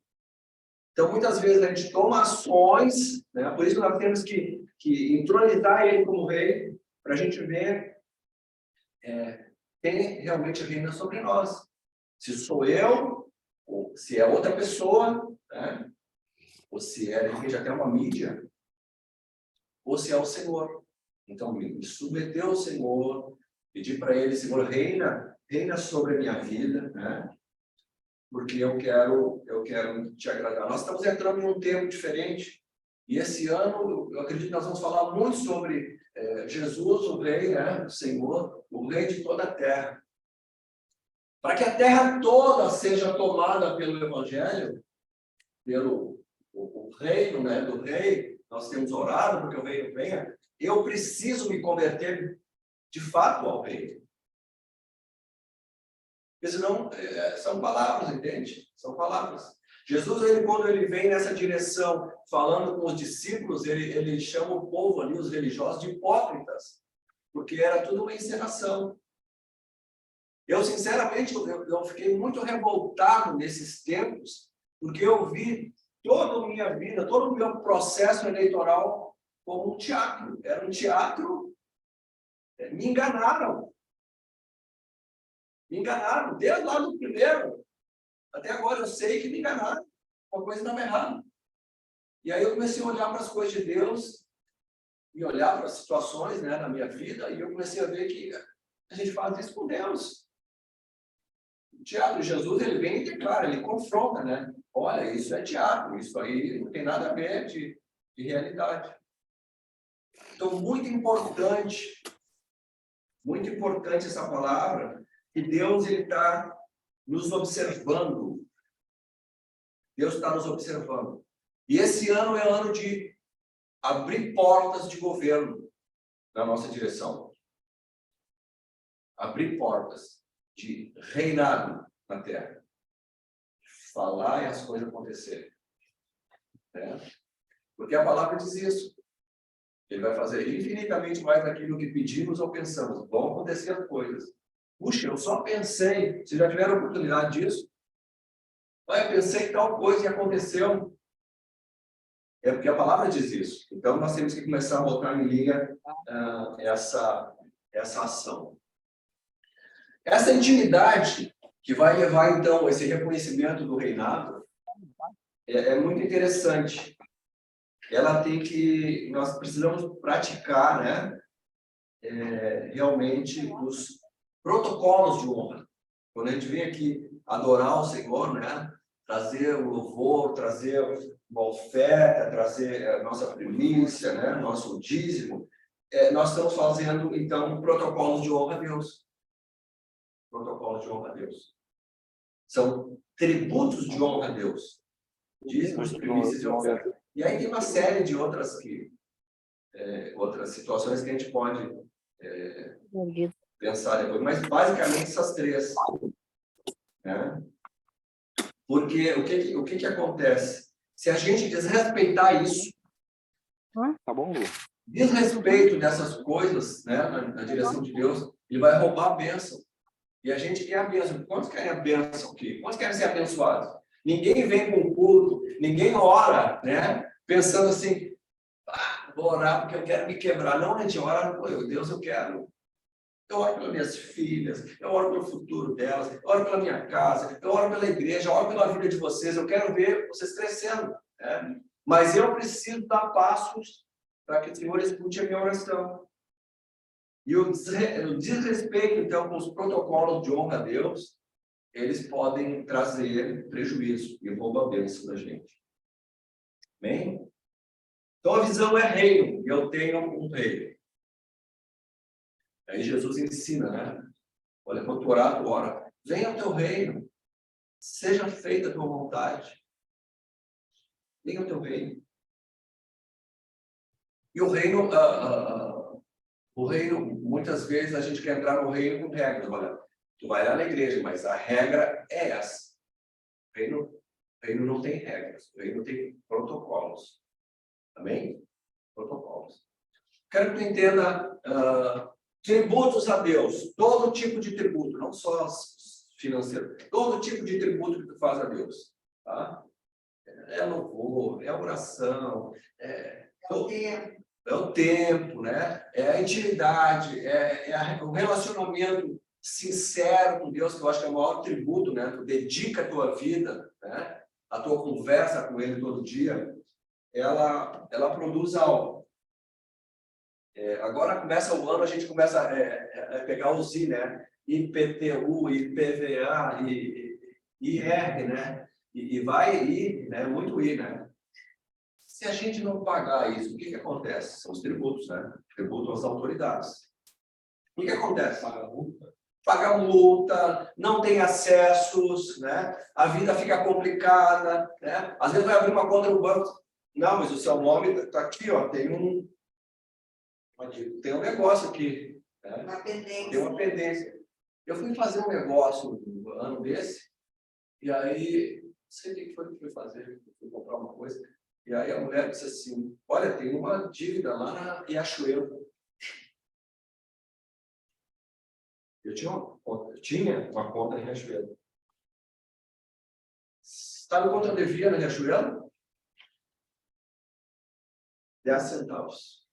Então muitas vezes a gente toma ações, né? Por isso nós temos que entronizar ele como rei, para a gente ver quem realmente reina sobre nós. Se sou eu, ou se é outra pessoa, né? Ou se é, de repente, até uma mídia, ou se é o Senhor. Então, me submeter ao Senhor, pedir para Ele, Senhor, reina sobre a minha vida, né? Porque eu quero te agradar. Nós estamos entrando em um tempo diferente, e esse ano, eu acredito que nós vamos falar muito sobre Jesus, o Rei, né? O Senhor, o Rei de toda a terra. Para que a terra toda seja tomada pelo Evangelho, pelo o reino, né, do Rei, nós temos orado porque o reino venha, eu preciso me converter de fato ao Rei. Porque senão, são palavras, entende? São palavras. Jesus, quando ele vem nessa direção, falando com os discípulos, ele chama o povo ali, os religiosos, de hipócritas, porque era tudo uma encenação. Eu, sinceramente, eu fiquei muito revoltado nesses tempos, porque eu vi toda a minha vida, todo o meu processo eleitoral como um teatro. Era um teatro. Me enganaram. Me enganaram. Desde lá do primeiro. Até agora eu sei que me enganaram. Uma coisa estava errada. E aí eu comecei a olhar para as coisas de Deus e olhar para as situações, né, na minha vida, e eu comecei a ver que a gente faz isso com Deus. O teatro de Jesus, ele vem e declara, ele confronta, né? Olha, isso é teatro, isso aí não tem nada a ver de realidade. Então, muito importante essa palavra, que Deus está nos observando. Deus está nos observando. E esse ano é ano de abrir portas de governo na nossa direção. Abrir portas de reinado na terra. Falar e as coisas acontecerem. Né? Porque a palavra diz isso. Ele vai fazer infinitamente mais daquilo que pedimos ou pensamos. Vão acontecer as coisas. Puxa, eu só pensei. Vocês já tiveram oportunidade disso? Eu pensei que tal coisa e aconteceu. É porque a palavra diz isso. Então, nós temos que começar a botar em linha essa ação. Essa intimidade que vai levar, então, esse reconhecimento do reinado é muito interessante. Ela tem que... Nós precisamos praticar, né? Realmente os protocolos de honra. Quando a gente vem aqui adorar o Senhor, né? Trazer o louvor, trazer uma oferta, trazer a nossa primícia, né? Nosso dízimo, nós estamos fazendo, então, protocolos de honra a Deus. Protocolos de honra a Deus. São tributos de honra a Deus. Dízimos, primícias e oferta. E aí tem uma série de outras situações que a gente pode pensar depois. Mas, basicamente, essas três. Né? Porque o que acontece? Se a gente desrespeitar isso, tá bom, Lu. desrespeito dessas coisas, né, na direção de Deus, ele vai roubar a bênção. E a gente quer a bênção. Quantos querem a bênção aqui? Quantos querem ser abençoados? Ninguém vem com culto, ninguém ora, né, pensando assim, vou orar porque eu quero me quebrar. Não, a gente ora, Deus, eu quero. Eu oro pelas minhas filhas, eu oro pelo futuro delas, eu oro pela minha casa, eu oro pela igreja, eu oro pela vida de vocês, eu quero ver vocês crescendo. Né? Mas eu preciso dar passos para que o Senhor escute a minha oração. E o desrespeito, então, com os protocolos de honra a Deus, eles podem trazer prejuízo e roubar a bênção da gente. Amém? Então, a visão é reino, e eu tenho um reino. Aí Jesus ensina, né? Olha, quando tu orar, tu ora. Venha ao teu reino. Seja feita a tua vontade. Venha ao teu reino. E o reino, muitas vezes a gente quer entrar no reino com regras. Olha, tu vai lá na igreja, mas a regra é essa. O reino não tem regras. O reino tem protocolos. Amém? Protocolos. Quero que tu entenda tributos a Deus. Todo tipo de tributo, não só financeiro. Todo tipo de tributo que tu faz a Deus. Tá? É louvor, é oração, é o tempo, né? É a intimidade, o relacionamento sincero com Deus, que eu acho que é o maior tributo, né? Tu dedica a tua vida, né? A tua conversa com Ele todo dia, ela produz algo. Agora começa o ano, a gente começa a pegar os I, né? IPTU, IPVA, IR, né? E vai ir, né? Muito ir, né? Se a gente não pagar isso, o que acontece? São os tributos, né? Tributo às autoridades. O que acontece? Paga multa, não tem acessos, né? A vida fica complicada, né? Às vezes vai abrir uma conta no banco. Não, mas o seu nome está aqui, ó. Tem um negócio aqui. Né? Uma pendência. Tem uma pendência. Eu fui fazer um negócio no ano desse, e aí, não sei o que foi que eu fui fazer, fui comprar uma coisa. E aí a mulher disse assim, olha, tem uma dívida lá na Riachuelo. Eu tinha uma conta em Riachuelo. Sabe quanto eu devia na Riachuelo? 10 centavos.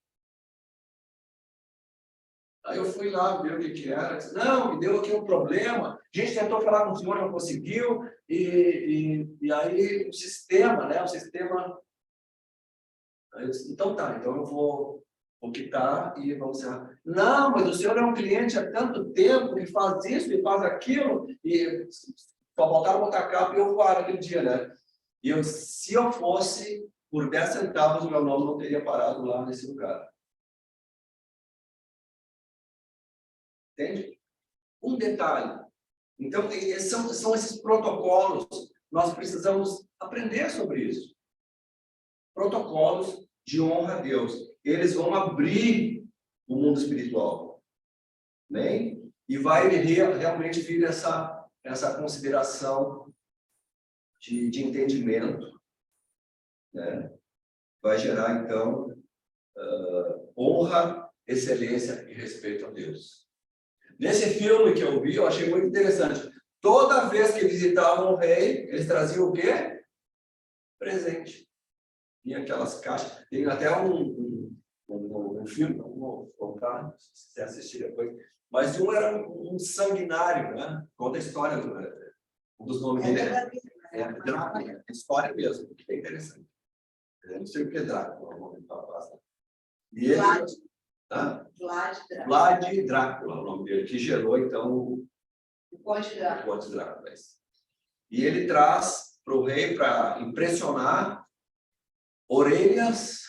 Aí eu fui lá ver o que era. Disse, não, me deu aqui um problema. A gente tentou falar com o senhor, não conseguiu. E aí o sistema, né? O sistema... Aí eu disse, então tá, então eu vou quitar e vamos encerrar. Não, mas o senhor é um cliente há tanto tempo, e faz isso, e faz aquilo, e só voltaram a botar a capa e eu voar aquele dia, né? E eu, se eu fosse, por 10 centavos, o meu nome não teria parado lá nesse lugar. Entende? Um detalhe. Então, são esses protocolos, nós precisamos aprender sobre isso. Protocolos de honra a Deus. Eles vão abrir o mundo espiritual. Né? E vai realmente vir essa consideração de entendimento. Né? Vai gerar, então, honra, excelência e respeito a Deus. Nesse filme que eu vi, eu achei muito interessante. Toda vez que visitavam o rei, eles traziam o quê? Presente. Tinha aquelas caixas. Tem até um filme, não vou contar, se você assistir depois. Mas um era um sanguinário, né? Conta a história, um dos nomes dele é Drácula, história mesmo, que é interessante. Eu não sei o que é Drácula, o nome da e ele, Vlad Drácula, o nome dele, que gerou, então, o Conde Drácula. E ele traz para o rei, para impressionar, orelhas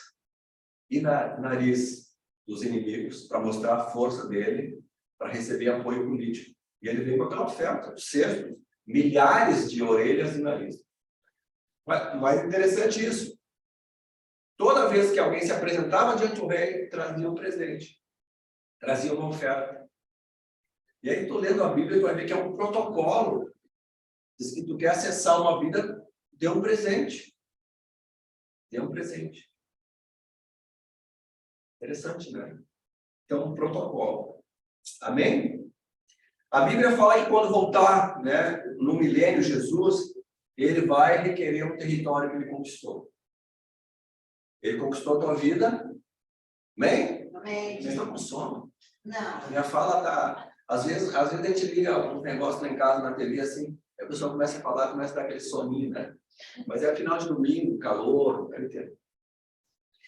e nariz dos inimigos, para mostrar a força dele, para receber apoio político. E ele veio com aquela oferta, cestos, milhares de orelhas e nariz. Mas interessante isso. Toda vez que alguém se apresentava diante do rei, trazia um presente, trazia uma oferta. E aí, tu lendo a Bíblia, tu vai ver que é um protocolo. Diz que tu quer acessar uma vida, dê um presente. Dê um presente. Interessante, né? Então, um protocolo. Amém? A Bíblia fala que quando voltar, né, no milênio, Jesus, ele vai requerer um território que ele conquistou. Ele conquistou a tua vida. Amém? Amém. Vocês estão com sono? Não. A minha fala tá... Às vezes a gente liga um negócio lá em casa, na TV, assim, a pessoa começa a falar, começa a dar aquele soninho, né? Mas é final de domingo, calor, não entendo.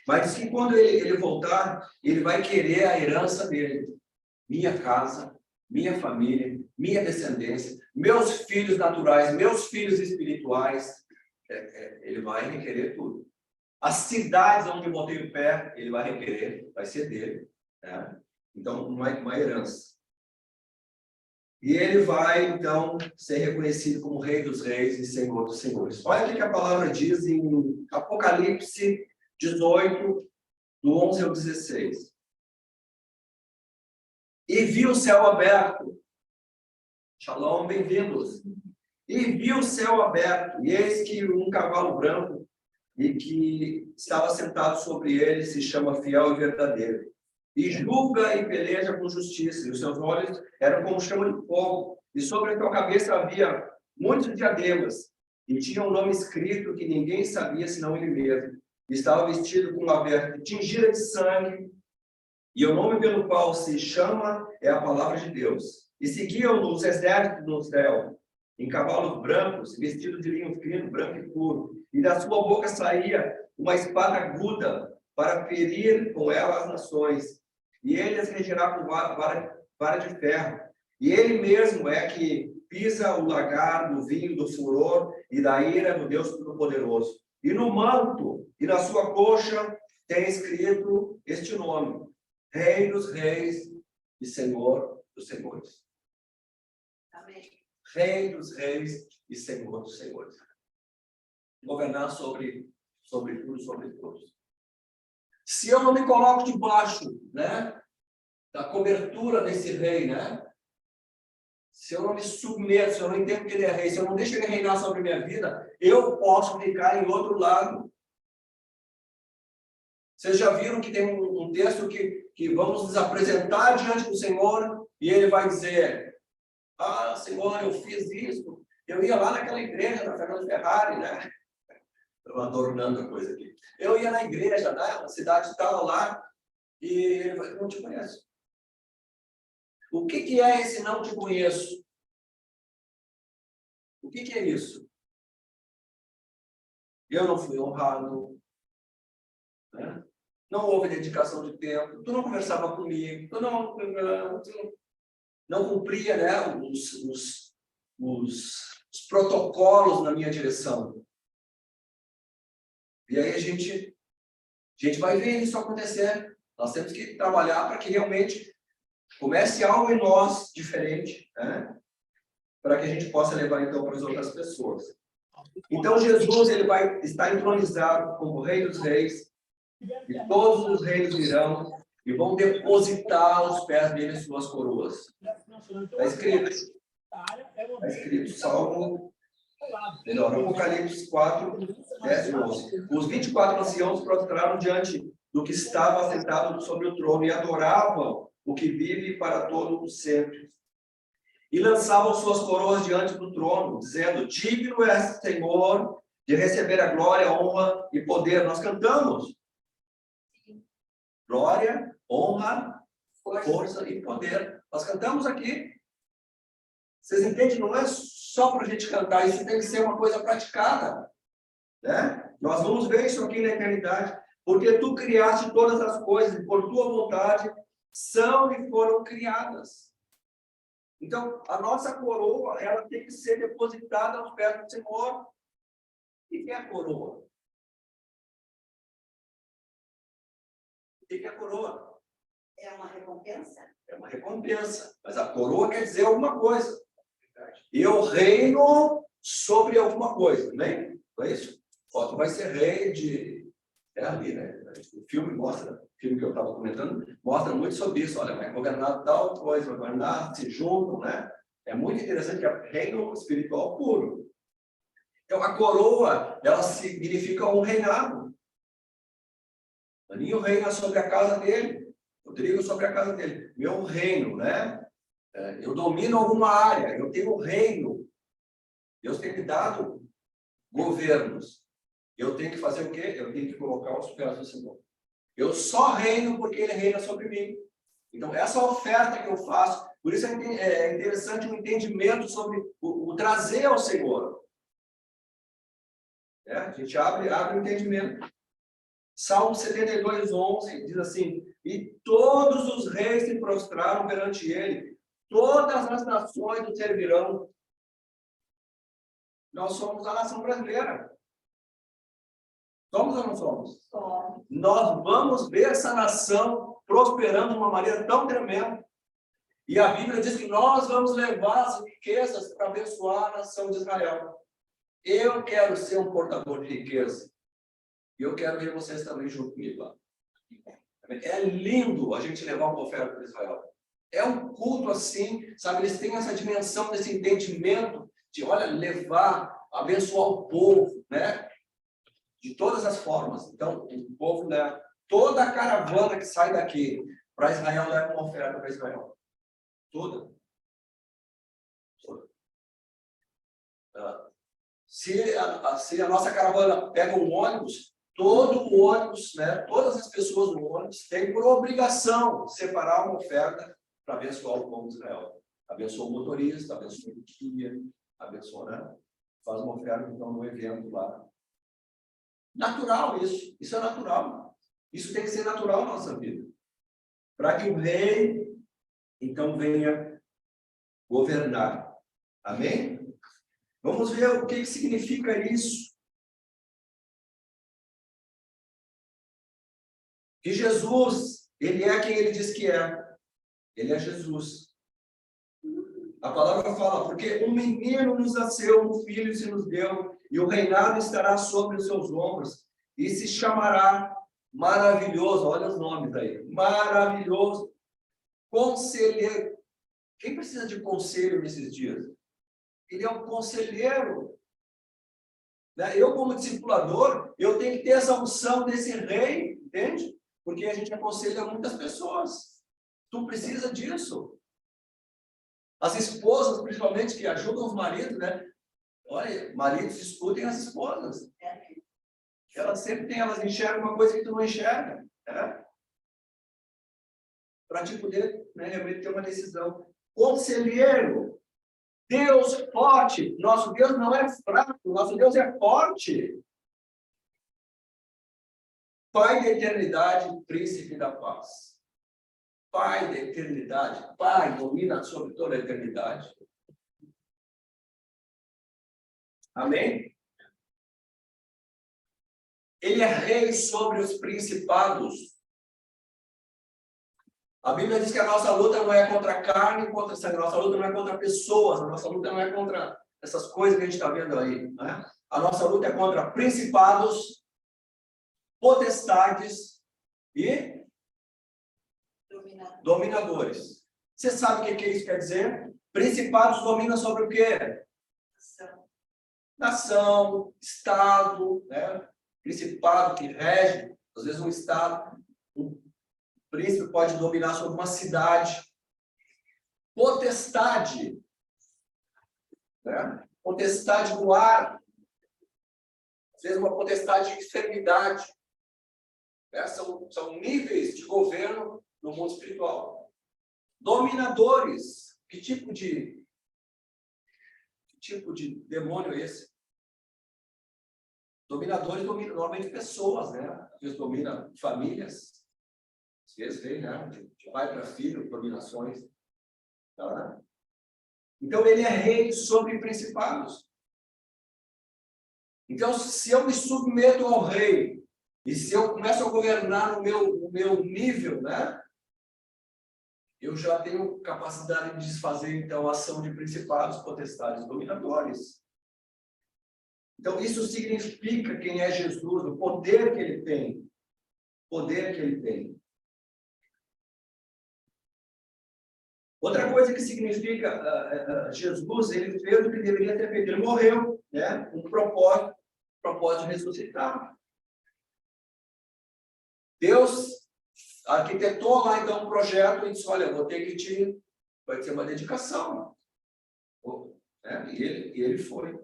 Mas diz que quando ele voltar, ele vai querer a herança dele. minha casa, minha família, minha descendência, meus filhos naturais, meus filhos espirituais. Ele vai requerer tudo. As cidades onde eu botei o pé, ele vai requerer, vai ser dele. Né? Então, uma herança. E ele vai, então, ser reconhecido como Rei dos Reis e Senhor dos Senhores. Olha o que a palavra diz em Apocalipse 18, do 11 ao 16. E vi o céu aberto. Shalom, bem-vindos. E vi o céu aberto, e eis que um cavalo branco, e que estava sentado sobre ele, se chama Fiel e Verdadeiro. E julga e peleja com justiça, e os seus olhos eram como chama de fogo, e sobre a tua cabeça havia muitos diademas, e tinha um nome escrito que ninguém sabia senão ele mesmo. E estava vestido com uma veste tingida de sangue, e o nome pelo qual se chama é a palavra de Deus. E seguiam os exércitos no céu, em cavalos brancos, vestidos de linho fino, branco e puro. E da sua boca saía uma espada aguda para ferir com ela as nações. E ele as regerá com vara de ferro. E ele mesmo é que pisa o lagar do vinho do furor e da ira do Deus Todo-Poderoso. E no manto e na sua coxa tem escrito este nome: Rei dos Reis e Senhor dos Senhores. Amém. Rei dos Reis e Senhor dos Senhores. Governar sobre tudo, sobre todos. Se eu não me coloco debaixo, né, da cobertura desse rei, né? Se eu não me submeto, se eu não entendo que ele é rei, se eu não deixo ele reinar sobre a minha vida, eu posso ficar em outro lado. Vocês já viram que tem um texto que vamos nos apresentar diante do Senhor e ele vai dizer: ah, Senhor, eu fiz isso. Eu ia lá naquela igreja da Fernando Ferrari, né? Estou adornando a coisa aqui. Eu ia na igreja, né? Na cidade estava lá e ele vai: não te conheço. O que é esse não te conheço? O que é isso? Eu não fui honrado, né? Não houve dedicação de tempo, tu não conversava comigo, tu não cumpria, né, os protocolos na minha direção. E aí a gente vai ver isso acontecer. Nós temos que trabalhar para que realmente comece algo em nós diferente, né? Para que a gente possa levar então para as outras pessoas. Então Jesus, ele vai estar entronizado como Rei dos Reis, e todos os reis virão e vão depositar aos pés dele suas coroas. Está escrito Salmo, Apocalipse 4, 10 e 11. Os 24 anciãos prostraram diante do que estava assentado sobre o trono e adoravam o que vive para todo o sempre. E lançavam suas coroas diante do trono, dizendo: digno és, Senhor, de receber a glória, honra e poder. Nós cantamos. Glória, honra, força e poder. Nós cantamos aqui. Vocês entendem? Não é só para a gente cantar, isso tem que ser uma coisa praticada, né? Nós vamos ver isso aqui na eternidade. Porque tu criaste todas as coisas, e por tua vontade são e foram criadas. Então, a nossa coroa, ela tem que ser depositada aos pés do Senhor. O que é a coroa? O que é a coroa? É uma recompensa? É uma recompensa. Mas a coroa quer dizer alguma coisa. Eu reino sobre alguma coisa, né? Não é isso? Ó, tu vai ser rei de... É ali, né? O filme mostra, o filme que eu estava comentando, mostra muito sobre isso. Olha, vai governar tal coisa, vai governar, se juntam, né? É muito interessante que é reino espiritual puro. Então, a coroa, ela significa um reinado. Aninho reina sobre a casa dele. Rodrigo sobre a casa dele. Meu reino, né? Eu domino alguma área. Eu tenho um reino. Deus tem me dado governos. Eu tenho que fazer o quê? Eu tenho que colocar os pés do Senhor. Eu só reino porque Ele reina sobre mim. Então, essa oferta que eu faço, por isso é interessante o entendimento sobre o trazer ao Senhor. A gente abre o entendimento. Salmo 72, 11 diz assim: E todos os reis se prostraram perante ele. Todas as nações o servirão. Nós somos a nação brasileira. Somos ou não somos? Somos. Nós vamos ver essa nação prosperando de uma maneira tão tremenda. E a Bíblia diz que nós vamos levar as riquezas para abençoar a nação de Israel. Eu quero ser um portador de riqueza. E eu quero ver vocês também junto comigo lá. É lindo a gente levar uma oferta para Israel. É um culto assim, sabe? Eles têm essa dimensão desse entendimento de, olha, levar, abençoar o povo, né? De todas as formas. Então, o povo, né? Toda a caravana que sai daqui para Israel leva uma oferta para Israel. Toda. Se a nossa caravana pega um ônibus, todo o ônibus, né? Todas as pessoas do ônibus têm por obrigação separar uma oferta para abençoar o povo de Israel. Abençoa o motorista, abençoa o guia, abençoa, né? Faz uma oferta, então, no evento lá. Natural isso. Isso é natural. Isso tem que ser natural na nossa vida. Para que o rei, então, venha governar. Amém? Vamos ver o que significa isso. Que Jesus, ele é quem ele diz que é. Ele é Jesus. A palavra fala, porque um menino nos nasceu, um filho se nos deu, e o reinado estará sobre os seus ombros, e se chamará maravilhoso. Olha os nomes aí. Maravilhoso. Conselheiro. Quem precisa de conselho nesses dias? Ele é um conselheiro. Né? Eu, como discipulador, eu tenho que ter essa unção desse rei, entende? Porque a gente aconselha muitas pessoas. Tu precisa disso. As esposas, principalmente, que ajudam os maridos, né? Olha, maridos, escutem as esposas. Elas sempre têm, elas enxergam uma coisa que tu não enxerga. Né? Para te poder, né, realmente ter uma decisão. Conselheiro. Deus forte. Nosso Deus não é fraco, nosso Deus é forte. Pai da eternidade, príncipe da paz. Pai da eternidade. Pai domina sobre toda a eternidade. Amém? Ele é rei sobre os principados. A Bíblia diz que a nossa luta não é contra carne, contra sangue. A nossa luta não é contra pessoas. A nossa luta não é contra essas coisas que a gente está vendo aí. Né? A nossa luta é contra principados, potestades e dominadores. Você sabe o que isso quer dizer? Principados dominam sobre o quê? Nação, Estado, né? Principado que rege, às vezes um Estado. Um príncipe pode dominar sobre uma cidade. Potestade. Né? Potestade do ar. Às vezes uma potestade de enfermidade. Né? São níveis de governo no mundo espiritual. Dominadores. Que tipo de demônio é esse? Dominadores dominam normalmente pessoas, né? Às vezes domina famílias. Às vezes vem, né? De pai para filho, dominações. Tá? Então, ele é rei sobre principados. Então, se eu me submeto ao rei, e se eu começo a governar no meu nível, né? Eu já tenho capacidade de desfazer, então, a ação de principados, potestades, dominadores. Então, isso significa quem é Jesus, o poder que ele tem. O poder que ele tem. Outra coisa que significa Jesus, ele fez o que deveria ter feito. Ele morreu, né? Um propósito de ressuscitar. Deus arquitetou lá, então, um projeto e disse, olha, vou ter que vai ter uma dedicação. Né? E ele foi.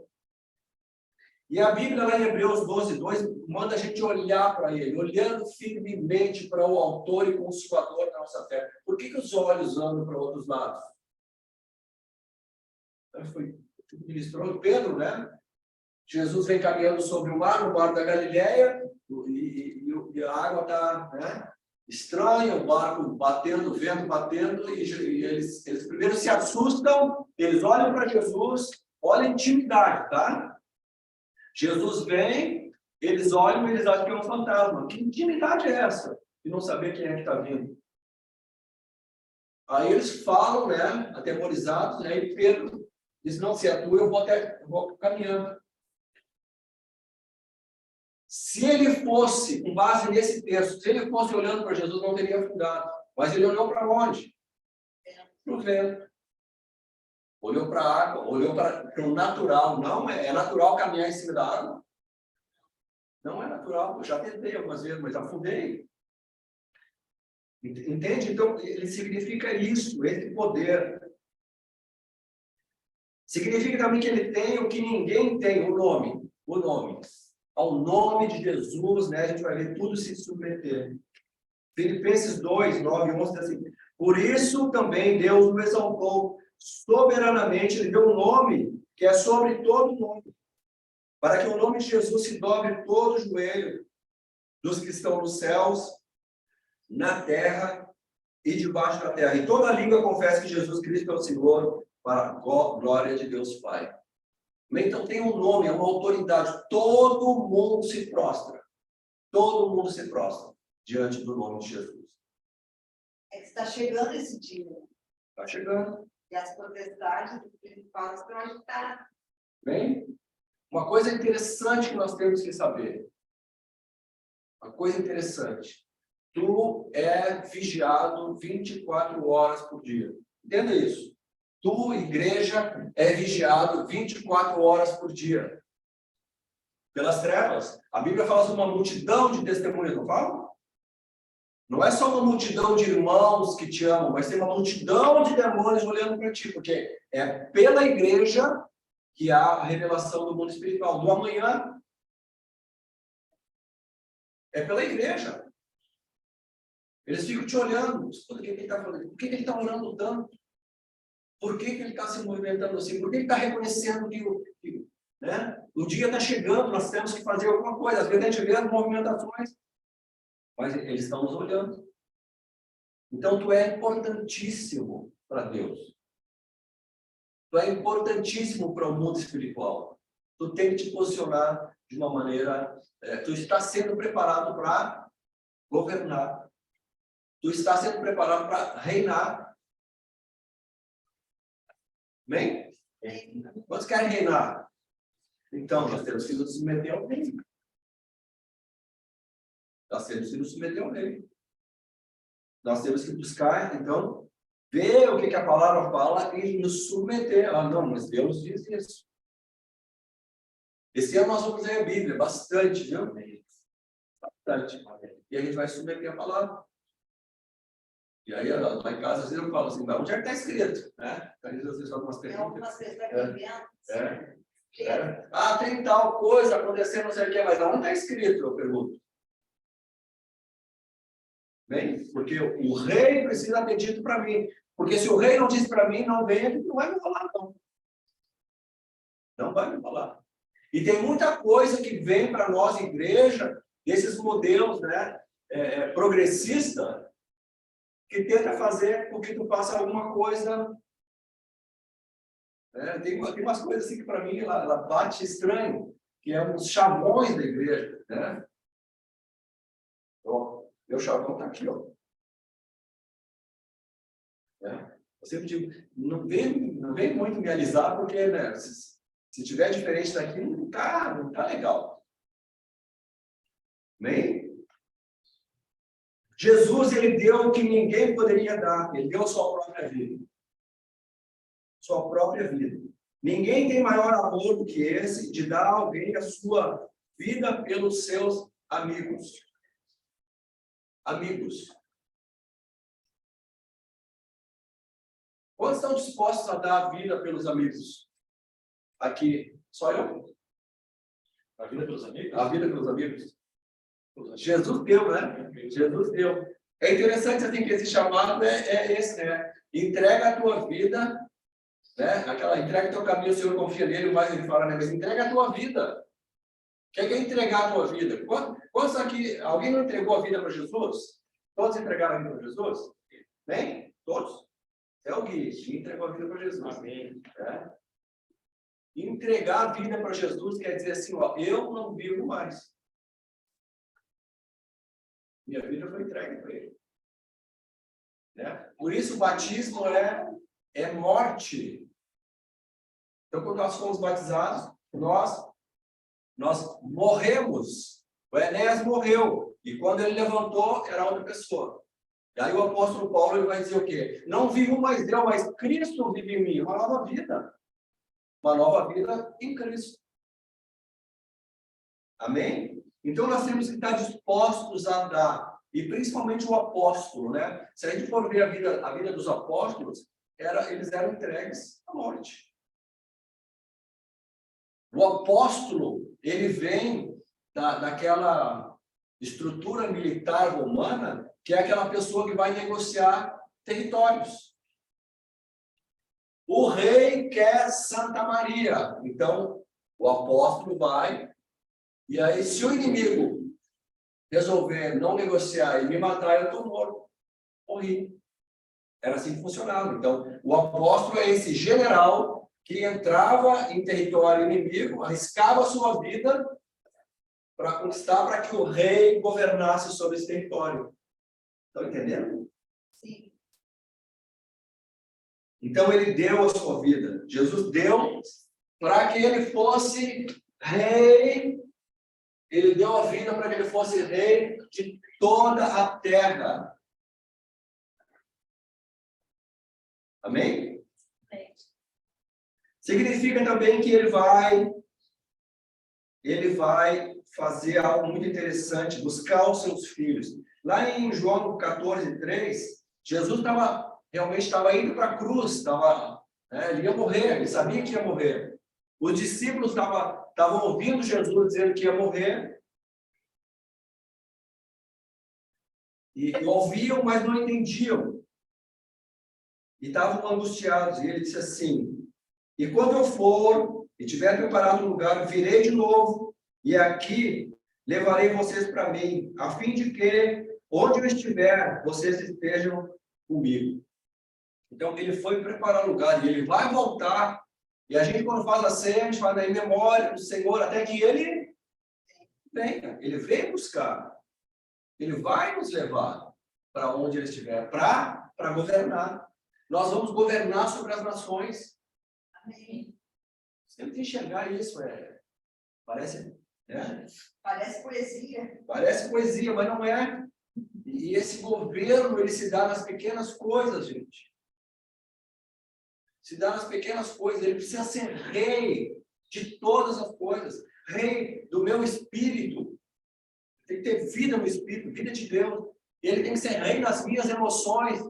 E a Bíblia, lá em Hebreus 12:2, manda a gente olhar para ele, olhando firmemente para o autor e consumador da nossa fé. Por que os olhos andam para outros lados? Foi ministrou Pedro, né? Jesus vem caminhando sobre o mar, no mar da Galileia, e a água está, né? estranho, o barco batendo, o vento batendo, e eles primeiro se assustam, eles olham para Jesus, olha a intimidade, tá? Jesus vem, eles olham e eles acham que é um fantasma. Que intimidade é essa? De não saber quem é que está vindo. Aí eles falam, né, atemorizados, né, e Pedro diz, não, se é tu, eu vou caminhando. Se ele fosse, com base nesse texto, se ele fosse olhando para Jesus, não teria afundado. Mas ele olhou para onde? Para o vento. Olhou para a água, olhou para o natural. Não é natural caminhar em cima da água? Não é natural. Eu já tentei algumas vezes, mas afundei. Entende? Então, ele significa isso, esse poder. Significa também que ele tem o que ninguém tem, o nome. O nome. Ao nome de Jesus, né, a gente vai ver tudo se submeter. Filipenses 2, 9 e 11 diz assim, por isso também Deus o exaltou soberanamente, ele deu um nome que é sobre todo nome, para que o nome de Jesus se dobre todo o joelho dos que estão nos céus, na terra e debaixo da terra. E toda língua confessa que Jesus Cristo é o Senhor, para a glória de Deus Pai. Então tem um nome, é uma autoridade. Todo mundo se prostra. Todo mundo se prostra diante do nome de Jesus. É que está chegando esse dia. Está chegando. E as potestades dos principais estão agitadas. Bem, uma coisa interessante que nós temos que saber. Uma coisa interessante. Tu é vigiado 24 horas por dia. Entenda isso. Tu, igreja, é vigiado 24 horas por dia. Pelas trevas. A Bíblia fala sobre uma multidão de testemunhas, não fala? Não é só uma multidão de irmãos que te amam, mas tem uma multidão de demônios olhando para ti, porque é pela igreja que há a revelação do mundo espiritual. Do amanhã é pela igreja. Eles ficam te olhando. Escuta, o que ele está falando? Por que ele está orando tanto? Por que ele está se movimentando assim? Por que ele está reconhecendo que né? O dia está chegando, nós temos que fazer alguma coisa. Às vezes a gente vê as movimentações, mas eles estão nos olhando. Então, tu é importantíssimo para Deus. Tu é importantíssimo para o mundo espiritual. Tu tem que te posicionar de uma maneira... tu está sendo preparado para governar. Tu está sendo preparado para reinar. Bem? Quantos querem reinar? Então, nós temos que nos submeter ao rei. Nós temos que nos submeter ao rei. Nós temos que buscar, então, ver o que a palavra fala e nos submeter. Ah, não, mas Deus diz isso. Esse ano nós vamos ler a Bíblia, bastante, viu? Bastante. E a gente vai submeter a palavra. E aí, lá em casa, às vezes eu falo assim, onde é que está escrito? Né? Às vezes vocês fazem umas perguntas. Ah, tem tal coisa acontecendo, não sei o que, mas onde está escrito, eu pergunto. Bem, porque o rei precisa ter dito para mim. Porque se o rei não disse para mim, não venha, ele não vai me falar, não. Não vai me falar. E tem muita coisa que vem para nós, igreja, desses modelos, né, progressista, que tenta fazer com que tu faça alguma coisa. Tem umas coisas assim que para mim ela bate estranho, que é uns chavões da igreja, né? Ó, meu chavão está aqui, ó. Eu sempre digo, não vem muito me alisar, porque, né, se tiver diferente daqui, não tá legal. Amém? Jesus, ele deu o que ninguém poderia dar. Ele deu a sua própria vida. Sua própria vida. Ninguém tem maior amor do que esse, de dar a alguém a sua vida pelos seus amigos. Amigos. Quantos estão dispostos a dar a vida pelos amigos? Aqui, só eu? A vida pelos amigos? A vida pelos amigos. Jesus deu, né? Jesus deu. É interessante assim que esse chamado é esse, né? Entrega a tua vida, né? Entrega o teu caminho, o Senhor confia nele, mas ele fala, né? Mas entrega a tua vida. O que é entregar a tua vida? Quantos aqui, alguém não entregou a vida para Jesus? Todos entregaram a vida para Jesus? Bem? Todos? É o Gui, que entregou a vida para Jesus. Amém. É? Entregar a vida para Jesus quer dizer assim, ó, eu não vivo mais. Minha vida foi entregue para ele. Né? Por isso o batismo é morte. Então, quando nós fomos batizados, nós morremos. O Enéas morreu. E quando ele levantou, era outra pessoa. E aí o apóstolo Paulo ele vai dizer o quê? Não vivo mais eu, mas Cristo vive em mim. Uma nova vida. Uma nova vida em Cristo. Amém? Então nós temos que estar dispostos a andar. E principalmente o apóstolo, né? Se a gente for ver a vida dos apóstolos, eles eram entregues à morte. O apóstolo, ele vem daquela estrutura militar romana, que é aquela pessoa que vai negociar territórios. O rei quer Santa Maria. Então, o apóstolo vai, e aí, se o inimigo resolver não negociar e me matar, eu estou morto. Morri. Era assim que funcionava. Então, o apóstolo é esse general que entrava em território inimigo, arriscava a sua vida para conquistar, para que o rei governasse sobre esse território. Estão entendendo? Sim. Então, ele deu a sua vida. Jesus deu para que ele fosse rei. Ele deu a vida para que ele fosse rei de toda a terra. Amém? Amém. Significa também que ele vai fazer algo muito interessante, buscar os seus filhos. Lá em João 14:3, Jesus realmente estava indo para a cruz, ele ia morrer, ele sabia que ia morrer. Os discípulos estavam ouvindo Jesus dizendo que ia morrer, e ouviam, mas não entendiam. E estavam angustiados. E ele disse assim: e quando eu for e tiver preparado um lugar, virei de novo, e aqui levarei vocês para mim, a fim de que, onde eu estiver, vocês estejam comigo. Então, ele foi preparar lugar, e ele vai voltar. E a gente, quando faz a ceia, a gente faz em memória do Senhor, até que ele venha. Ele vem buscar. Ele vai nos levar para onde ele estiver, para governar. Nós vamos governar sobre as nações. Amém. Você tem que enxergar isso, parece, né? Parece poesia. Parece poesia, mas não é. E esse governo, ele se dá nas pequenas coisas, gente. Se dá nas pequenas coisas. Ele precisa ser rei de todas as coisas. Rei do meu espírito. Tem que ter vida no espírito, vida de Deus. E ele tem que ser rei das minhas emoções.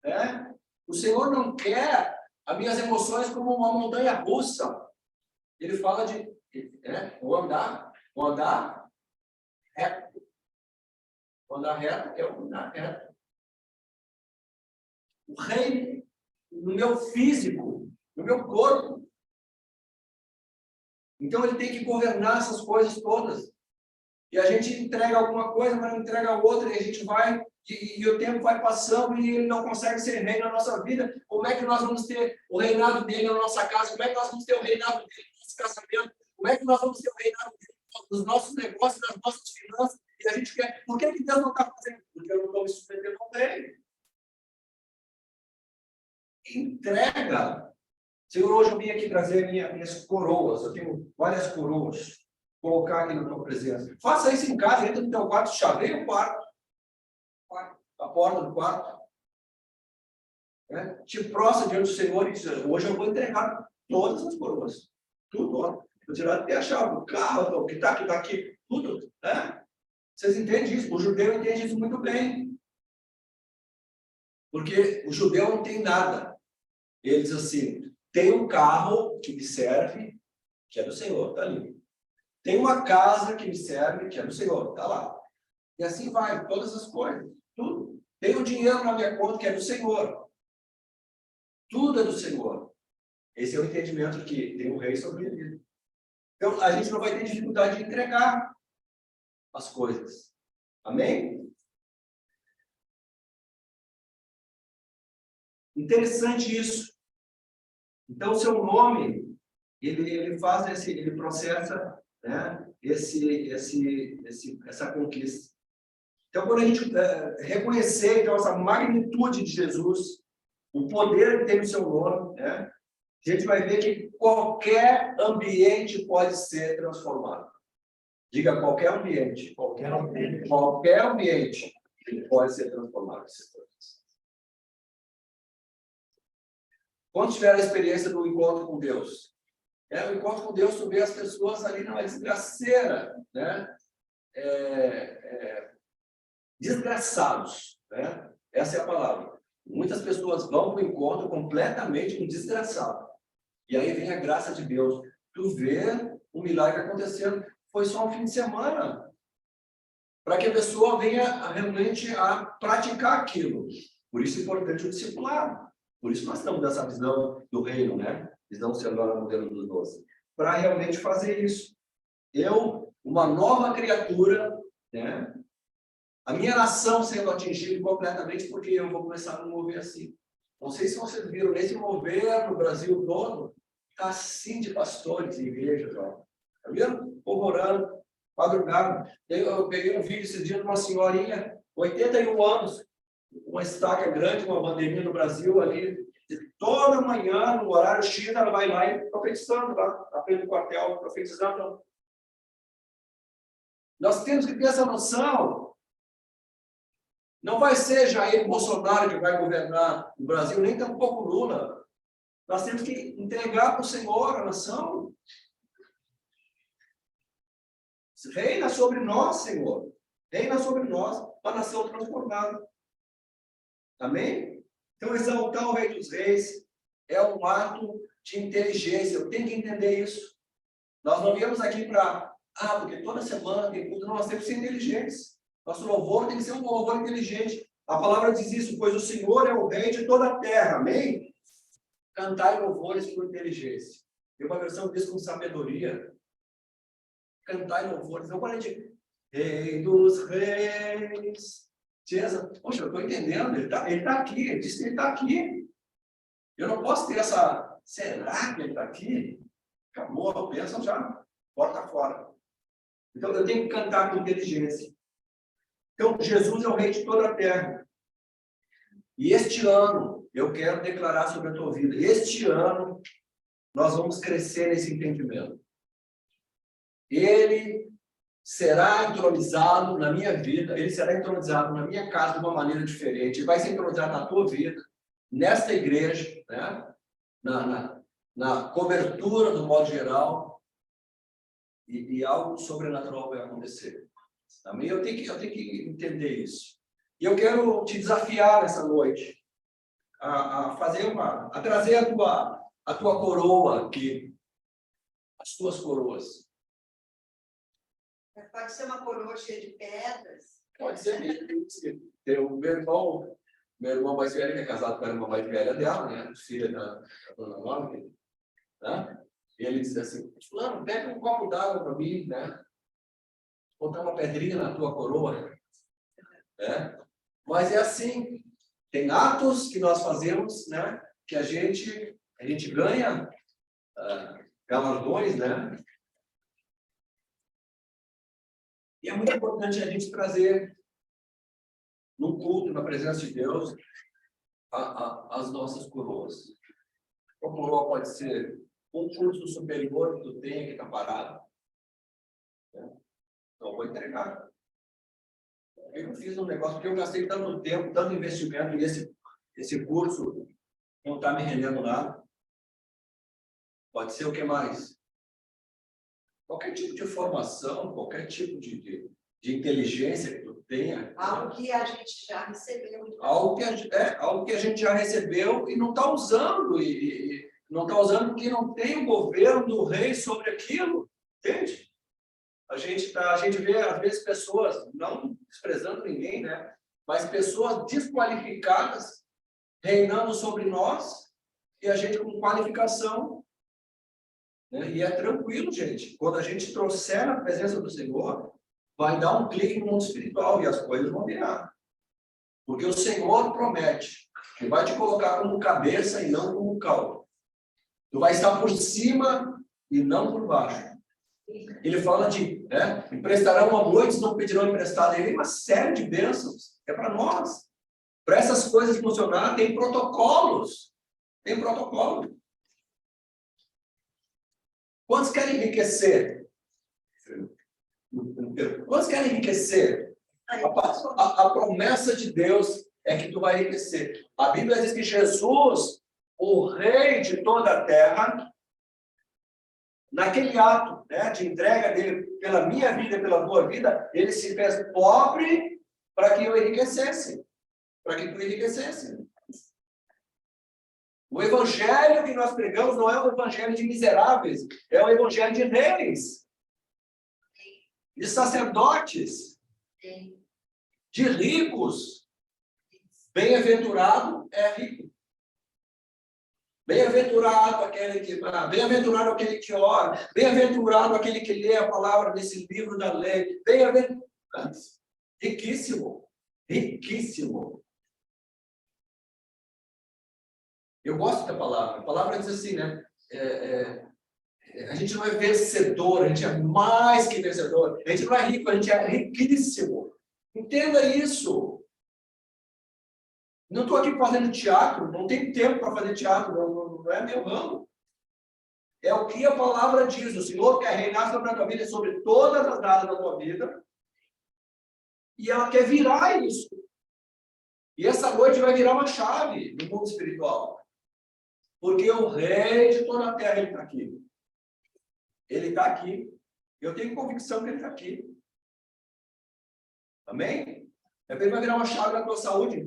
Né? O Senhor não quer as minhas emoções como uma montanha russa. Ele fala de vou andar reto. Vou andar reto, eu vou andar reto. O rei no meu físico, no meu corpo. Então ele tem que governar essas coisas todas. E a gente entrega alguma coisa, mas não entrega outra, e a gente vai, e o tempo vai passando, e ele não consegue ser rei na nossa vida. Como é que nós vamos ter o reinado dele na nossa casa? Como é que nós vamos ter o reinado dele no nosso casamento? Como é que nós vamos ter o reinado dele nos nossos negócios, nas nossas finanças? E a gente quer... Por que Deus não está fazendo? Porque eu não estou me submetendo ao rei. Entrega. Senhor, hoje eu vim aqui trazer minhas coroas. Eu tenho várias coroas. Colocar aqui na tua presença. Faça isso em casa, entra no teu quarto, chaveia o quarto. A porta do quarto. Te prostra diante do Senhor e diz: hoje eu vou entregar todas as coroas. Tudo, ó. Vou tirar até a chave do carro, o que está aqui, tudo. Vocês entendem isso? O judeu entende isso muito bem. Porque o judeu não tem nada. Ele diz assim: tem um carro que me serve, que é do Senhor, está ali. Tem uma casa que me serve, que é do Senhor, está lá. E assim vai, todas as coisas, tudo. Tem um dinheiro na minha conta que é do Senhor. Tudo é do Senhor. Esse é o entendimento que tem um rei sobre ele. Então, a gente não vai ter dificuldade de entregar as coisas. Amém? Interessante isso. Então, o seu nome, ele faz ele processa, né, essa conquista. Então, quando a gente reconhecer então, essa magnitude de Jesus, o poder que tem no seu nome, né, a gente vai ver que qualquer ambiente pode ser transformado. Diga qualquer ambiente. Qualquer ambiente. Qualquer ambiente pode ser transformado. Quando tiver a experiência do encontro com Deus? O encontro com Deus, tu vê as pessoas ali numa desgraceira, né? Desgraçados, né? Essa é a palavra. Muitas pessoas vão para o encontro completamente um desgraçado. E aí vem a graça de Deus. Tu vê o milagre acontecendo. Foi só um fim de semana. Para que a pessoa venha realmente a praticar aquilo. Por isso é importante o discipulado. Por isso nós estamos nessa visão do reino, né? Visão celular modelo dos 12. Para realmente fazer isso. Eu, uma nova criatura, né? A minha nação sendo atingida completamente, porque eu vou começar a me mover assim. Não sei se vocês viram, nesse mover no Brasil todo, está assim de pastores e igrejas, ó. Tá vendo? Orando, madrugada. Eu peguei um vídeo esse dia de uma senhorinha, 81 anos, uma estaca grande, uma bandeirinha no Brasil ali. Toda manhã, no horário X, ela vai lá e profetizando lá, na frente do quartel, profetizando. Nós temos que ter essa noção. Não vai ser Jair Bolsonaro que vai governar o Brasil, nem tampouco Lula. Nós temos que entregar para o Senhor a nação. Reina sobre nós, Senhor. Reina sobre nós, a nação transformada. Amém? Então, exaltar o Rei dos Reis é um ato de inteligência. Eu tenho que entender isso. Nós não viemos aqui para... porque toda semana tem culto. Nós temos que ser inteligentes. Nosso louvor tem que ser um louvor inteligente. A palavra diz isso, pois o Senhor é o Rei de toda a terra. Amém? Cantai louvores com inteligência. Tem uma versão que diz com sabedoria. Cantai louvores. Então, quando a gente... Rei dos Reis... Poxa, eu estou entendendo, ele tá aqui, ele disse que ele está aqui. Eu não posso ter essa... Será que ele está aqui? Acabou, pensa já, porta fora. Então, eu tenho que cantar com inteligência. Então, Jesus é o Rei de toda a terra. E este ano, eu quero declarar sobre a tua vida, este ano, nós vamos crescer nesse entendimento. Ele será entronizado na minha vida, ele será entronizado na minha casa de uma maneira diferente, ele vai ser entronizado na tua vida, nesta igreja, né? na cobertura do modo geral, e algo sobrenatural vai acontecer. Também eu tenho que entender isso. E eu quero te desafiar nessa noite a trazer a tua coroa aqui, as tuas coroas. Pode ser uma coroa cheia de pedras. Pode ser mesmo. Tem o meu irmão mais velho, que é casado com a irmã mais velha dela, né? Filha da dona Mônica, né? E ele disse assim: fulano, pega um copo d'água para mim, né? Botar uma pedrinha na tua coroa. Né? Mas é assim. Tem atos que nós fazemos, né? Que a gente ganha galardões, né? E é muito importante a gente trazer no culto, na presença de Deus, as nossas coroas. A coroa pode ser um curso superior que tu tenha que está parado. Né? Então, vou entregar. Eu não fiz um negócio, porque eu gastei tanto tempo, tanto investimento, e esse curso não está me rendendo nada. Pode ser o que mais? Qualquer tipo de formação, qualquer tipo de inteligência que tu tenha. Algo que a gente já recebeu. Algo que a gente já recebeu e não está usando. E não está usando porque não tem o governo do rei sobre aquilo. Entende? A gente vê, às vezes, pessoas, não desprezando ninguém, né? Mas pessoas desqualificadas reinando sobre nós e a gente com qualificação. E é tranquilo, gente. Quando a gente trouxer na presença do Senhor, vai dar um clique no mundo espiritual e as coisas vão virar. Porque o Senhor promete que vai te colocar como cabeça e não como cauda. Tu vai estar por cima e não por baixo. Ele fala de, emprestarão a muitos, não pedirão emprestado. Ele tem uma série de bênçãos. É para nós. Para essas coisas funcionar, tem protocolos. Tem protocolo. Quantos querem enriquecer? Quantos querem enriquecer? A promessa de Deus é que tu vai enriquecer. A Bíblia diz que Jesus, o rei de toda a terra, naquele ato, de entrega dele pela minha vida e pela tua vida, ele se fez pobre para que eu enriquecesse. Para que tu enriquecesse. O evangelho que nós pregamos não é o evangelho de miseráveis, é o evangelho de reis, de sacerdotes, de ricos. Bem-aventurado é rico. Bem-aventurado aquele que ora, bem-aventurado aquele que lê a palavra desse livro da lei, bem-aventurado, riquíssimo, riquíssimo. Eu gosto da palavra. A palavra diz assim, a gente não é vencedor, a gente é mais que vencedor. A gente não é rico, a gente é riquíssimo. Entenda isso. Não estou aqui fazendo teatro, não tenho tempo para fazer teatro, não é meu ramo. É o que a palavra diz. O Senhor quer reinar sobre a tua vida e sobre todas as áreas da tua vida. E ela quer virar isso. E essa noite vai virar uma chave no mundo espiritual. Porque o rei de toda a terra, ele está aqui. Ele está aqui. Eu tenho convicção que ele está aqui. Amém? Ele vai virar uma chave na tua saúde.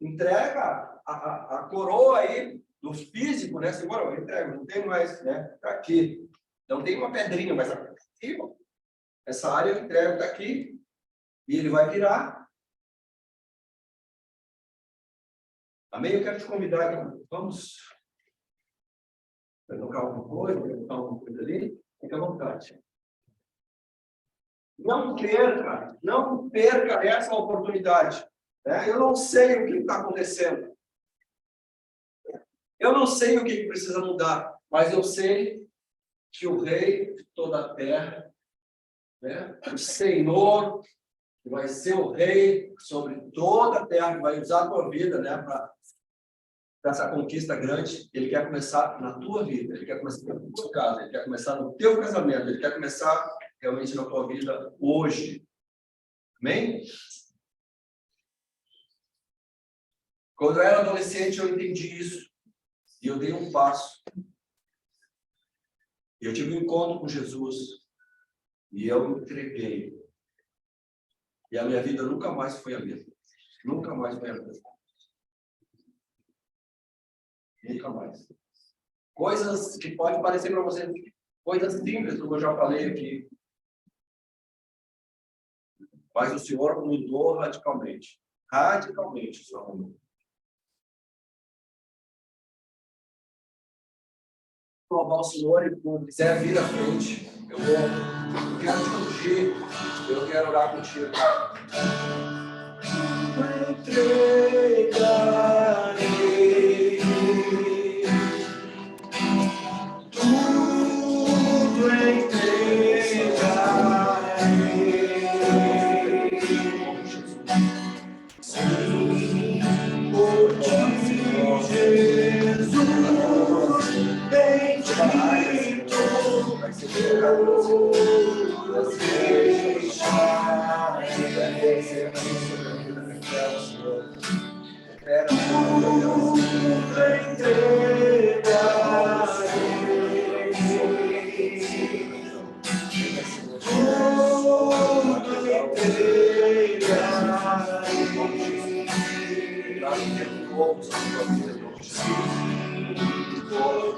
Entrega a coroa aí do físico, Senhor, eu entrego. Não tem mais, Está aqui. Não tem uma pedrinha, mas está aqui. Essa área que entrega está aqui. E ele vai virar. Amém? Eu quero te convidar. Vamos... Vai tocar alguma coisa? Vai tocar alguma coisa ali? Fique à vontade. Não perca essa oportunidade. Eu não sei o que está acontecendo. Eu não sei o que precisa mudar, mas eu sei que o rei de toda a terra, o Senhor, que vai ser o rei sobre toda a terra, que vai usar a tua vida, para essa conquista grande. Ele quer começar na tua vida, ele quer começar na tua casa, ele quer começar no teu casamento, ele quer começar realmente na tua vida hoje. Amém? Quando eu era adolescente, eu entendi isso. E eu dei um passo. E eu tive um encontro com Jesus. E eu me entreguei. E a minha vida nunca mais foi a mesma. Nunca mais foi a mesma. Nunca mais. Coisas que podem parecer para você, coisas simples, como eu já falei aqui. Mas o Senhor mudou radicalmente. Radicalmente o Senhor mudou. Louvar o Senhor e quando quiser vir à frente, eu quero te ungir, eu quero orar contigo. Entregarei tudo, entregarei.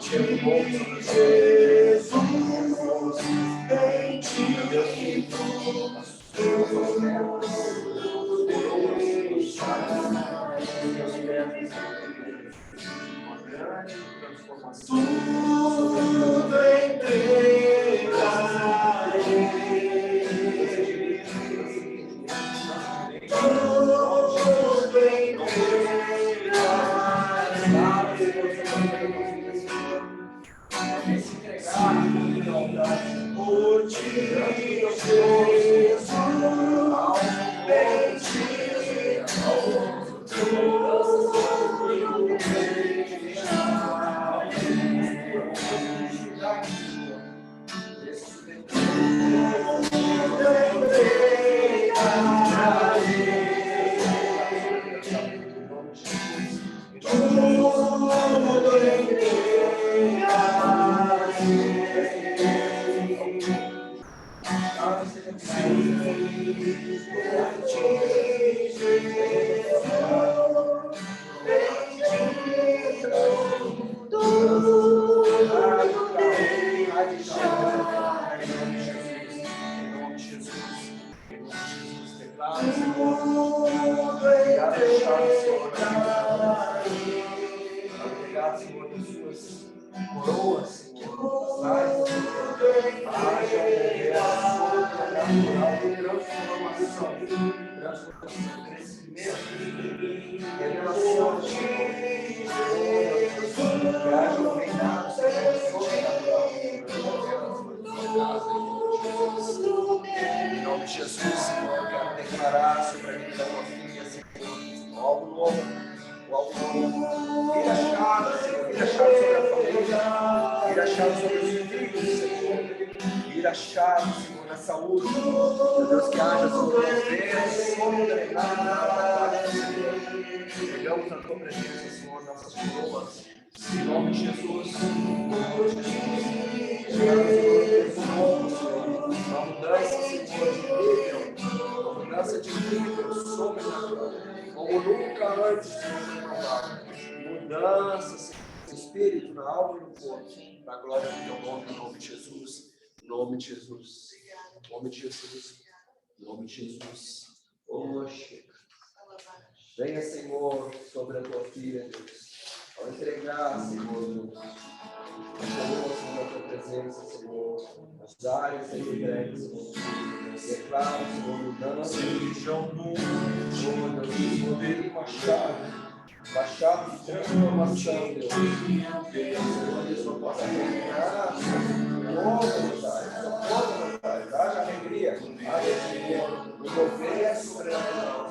Sim, por ti, Jesus. Obrigado, Senhor, por suas coroas, Senhor. Haja transformação, crescimento, revelação, que haja um reinado sobrenatural. Em nome de Jesus, Senhor, eu quero declarar sobre a vida da tua filha, Senhor, algo novo. Vira a chave, Senhor. Vira a chave sobre a família. Vira a chave sobre os filhos, Senhor. Vira a chave, Senhor, na saúde. Meu Deus, que haja sobre nós, sobrenatural, Senhor. Pegamos na tua presença, Senhor, nossas coroas. Em nome de Jesus. Em nome de Jesus. Uma mudança, Senhor, de nível. Uma mudança de nível sobrenatural. Como nunca antes, Senhor, mudança, espírito, na alma e no corpo, para a glória do teu nome, em nome de Jesus, em nome de Jesus, em nome de Jesus, em nome de Jesus. Oxe, venha, Senhor, sobre a tua filha, Deus, ao entregar, Senhor, a tua presença, Senhor, as áreas entregues, Senhor. Declaro, Senhor, mudança, poder com a chave de transformação, Deus. Senhor, isso eu possa reinar, toda vontade, haja alegria, o governo sobrenatural,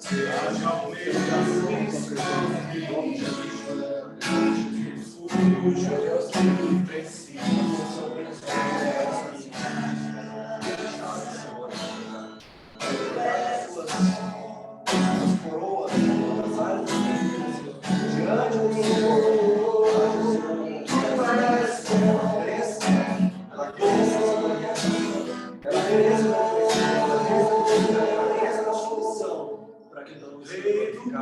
Senhor. Haja aumentação, Senhor, em nome de Jesus. Deus, que precisa, sobre as coisas, as coroas, as áreas diante do Senhor, ela cresça na solução, para que não seja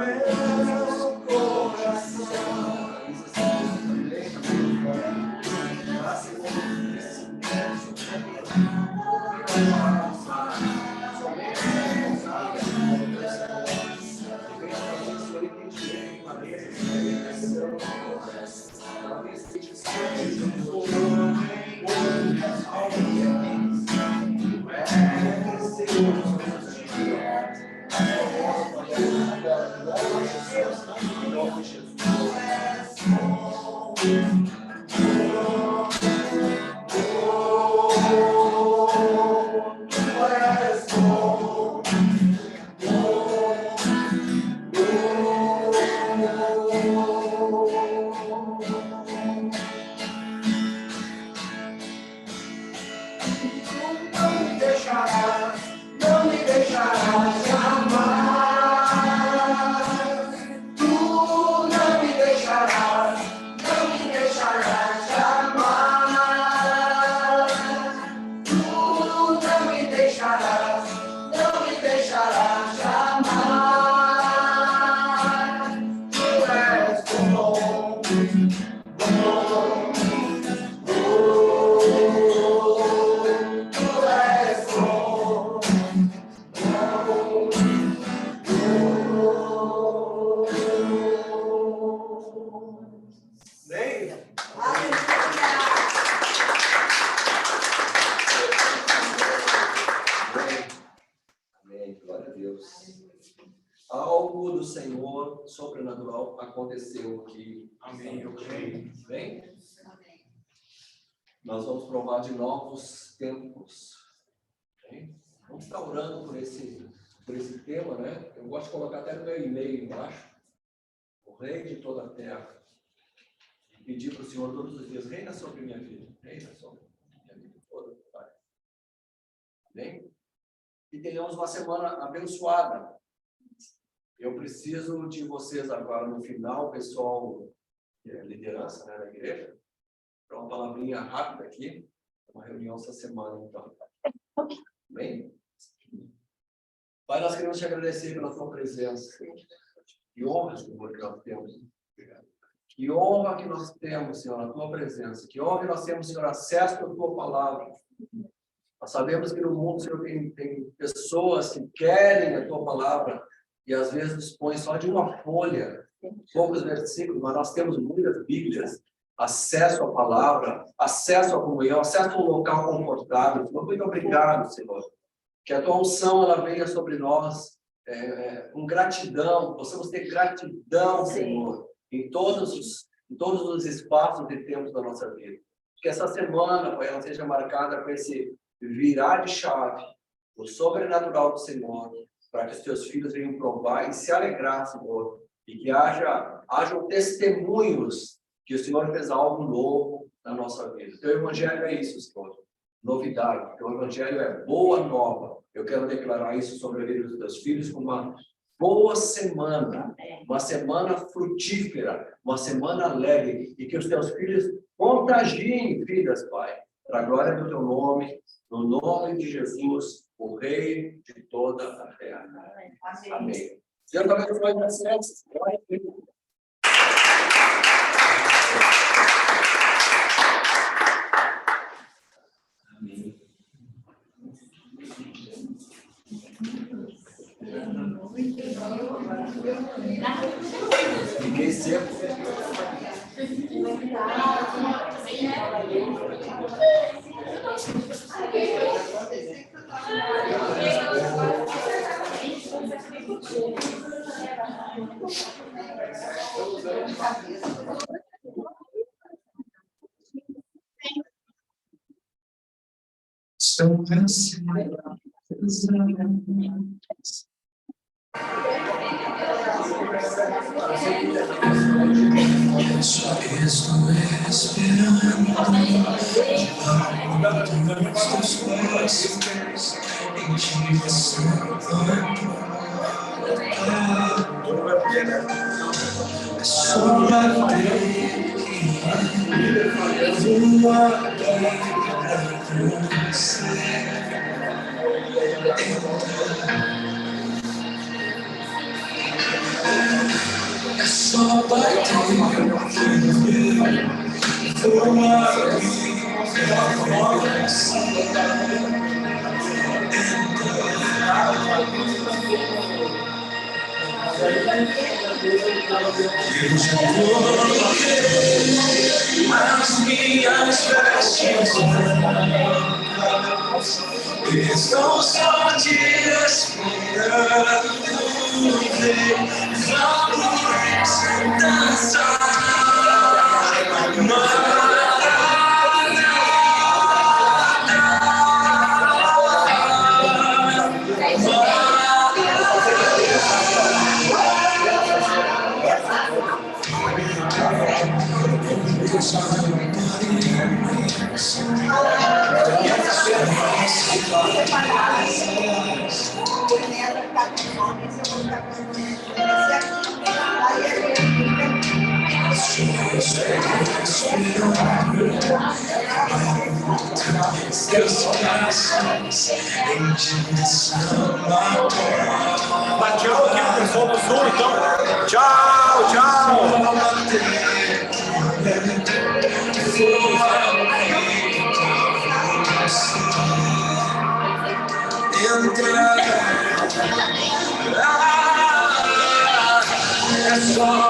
algo do Senhor sobrenatural aconteceu aqui. Amém. Eu creio. Bem? nós vamos provar de novos tempos. Okay? Vamos estar orando por esse tema, né? Eu gosto de colocar até no meu e-mail embaixo. O Rei de toda a terra. E pedir para o Senhor todos os dias: reina sobre minha vida. Reina sobre minha vida toda. Pai. Amém? E tenhamos uma semana abençoada. Eu preciso de vocês agora no final, pessoal, liderança, né, da igreja, para uma palavrinha rápida aqui, uma reunião essa semana, então. Bem? Pai, nós queremos te agradecer pela tua presença. Que honra, Senhor, que nós temos. Que honra que nós temos, Senhor, na tua presença. Que honra que nós temos, Senhor, acesso à tua palavra. Nós sabemos que no mundo, Senhor, tem pessoas que querem a tua palavra e às vezes dispõem só de uma folha, poucos versículos, mas nós temos muitas Bíblias, acesso à palavra, acesso à comunhão, acesso a um local confortável. Muito obrigado, Senhor. Que a tua unção ela venha sobre nós com gratidão, possamos ter gratidão, Senhor, em todos os espaços e tempos da nossa vida. Que essa semana, Pai, ela seja marcada com esse virar de chave, o sobrenatural do Senhor, para que os teus filhos venham provar e se alegrar, Senhor, e que hajam testemunhos que o Senhor fez algo novo na nossa vida. O teu evangelho é isso, Senhor, novidade. O teu evangelho é boa nova. Eu quero declarar isso sobre a vida dos teus filhos como uma boa semana, uma semana frutífera, uma semana alegre, e que os teus filhos contagiem vidas, Pai, para a glória do teu nome, no nome de Jesus, o Rei de toda a terra. Amém. Deus abençoe vocês. Amém. Fiquei seco. So blessed. Só estou esperando os teus passos em direção à sua é só bater eu já coloquei as minhas vestes estão só te esperando. Vamos dançar. Dá tchau aqui pro pessoal do Sul, então. Tchau, tchau. É só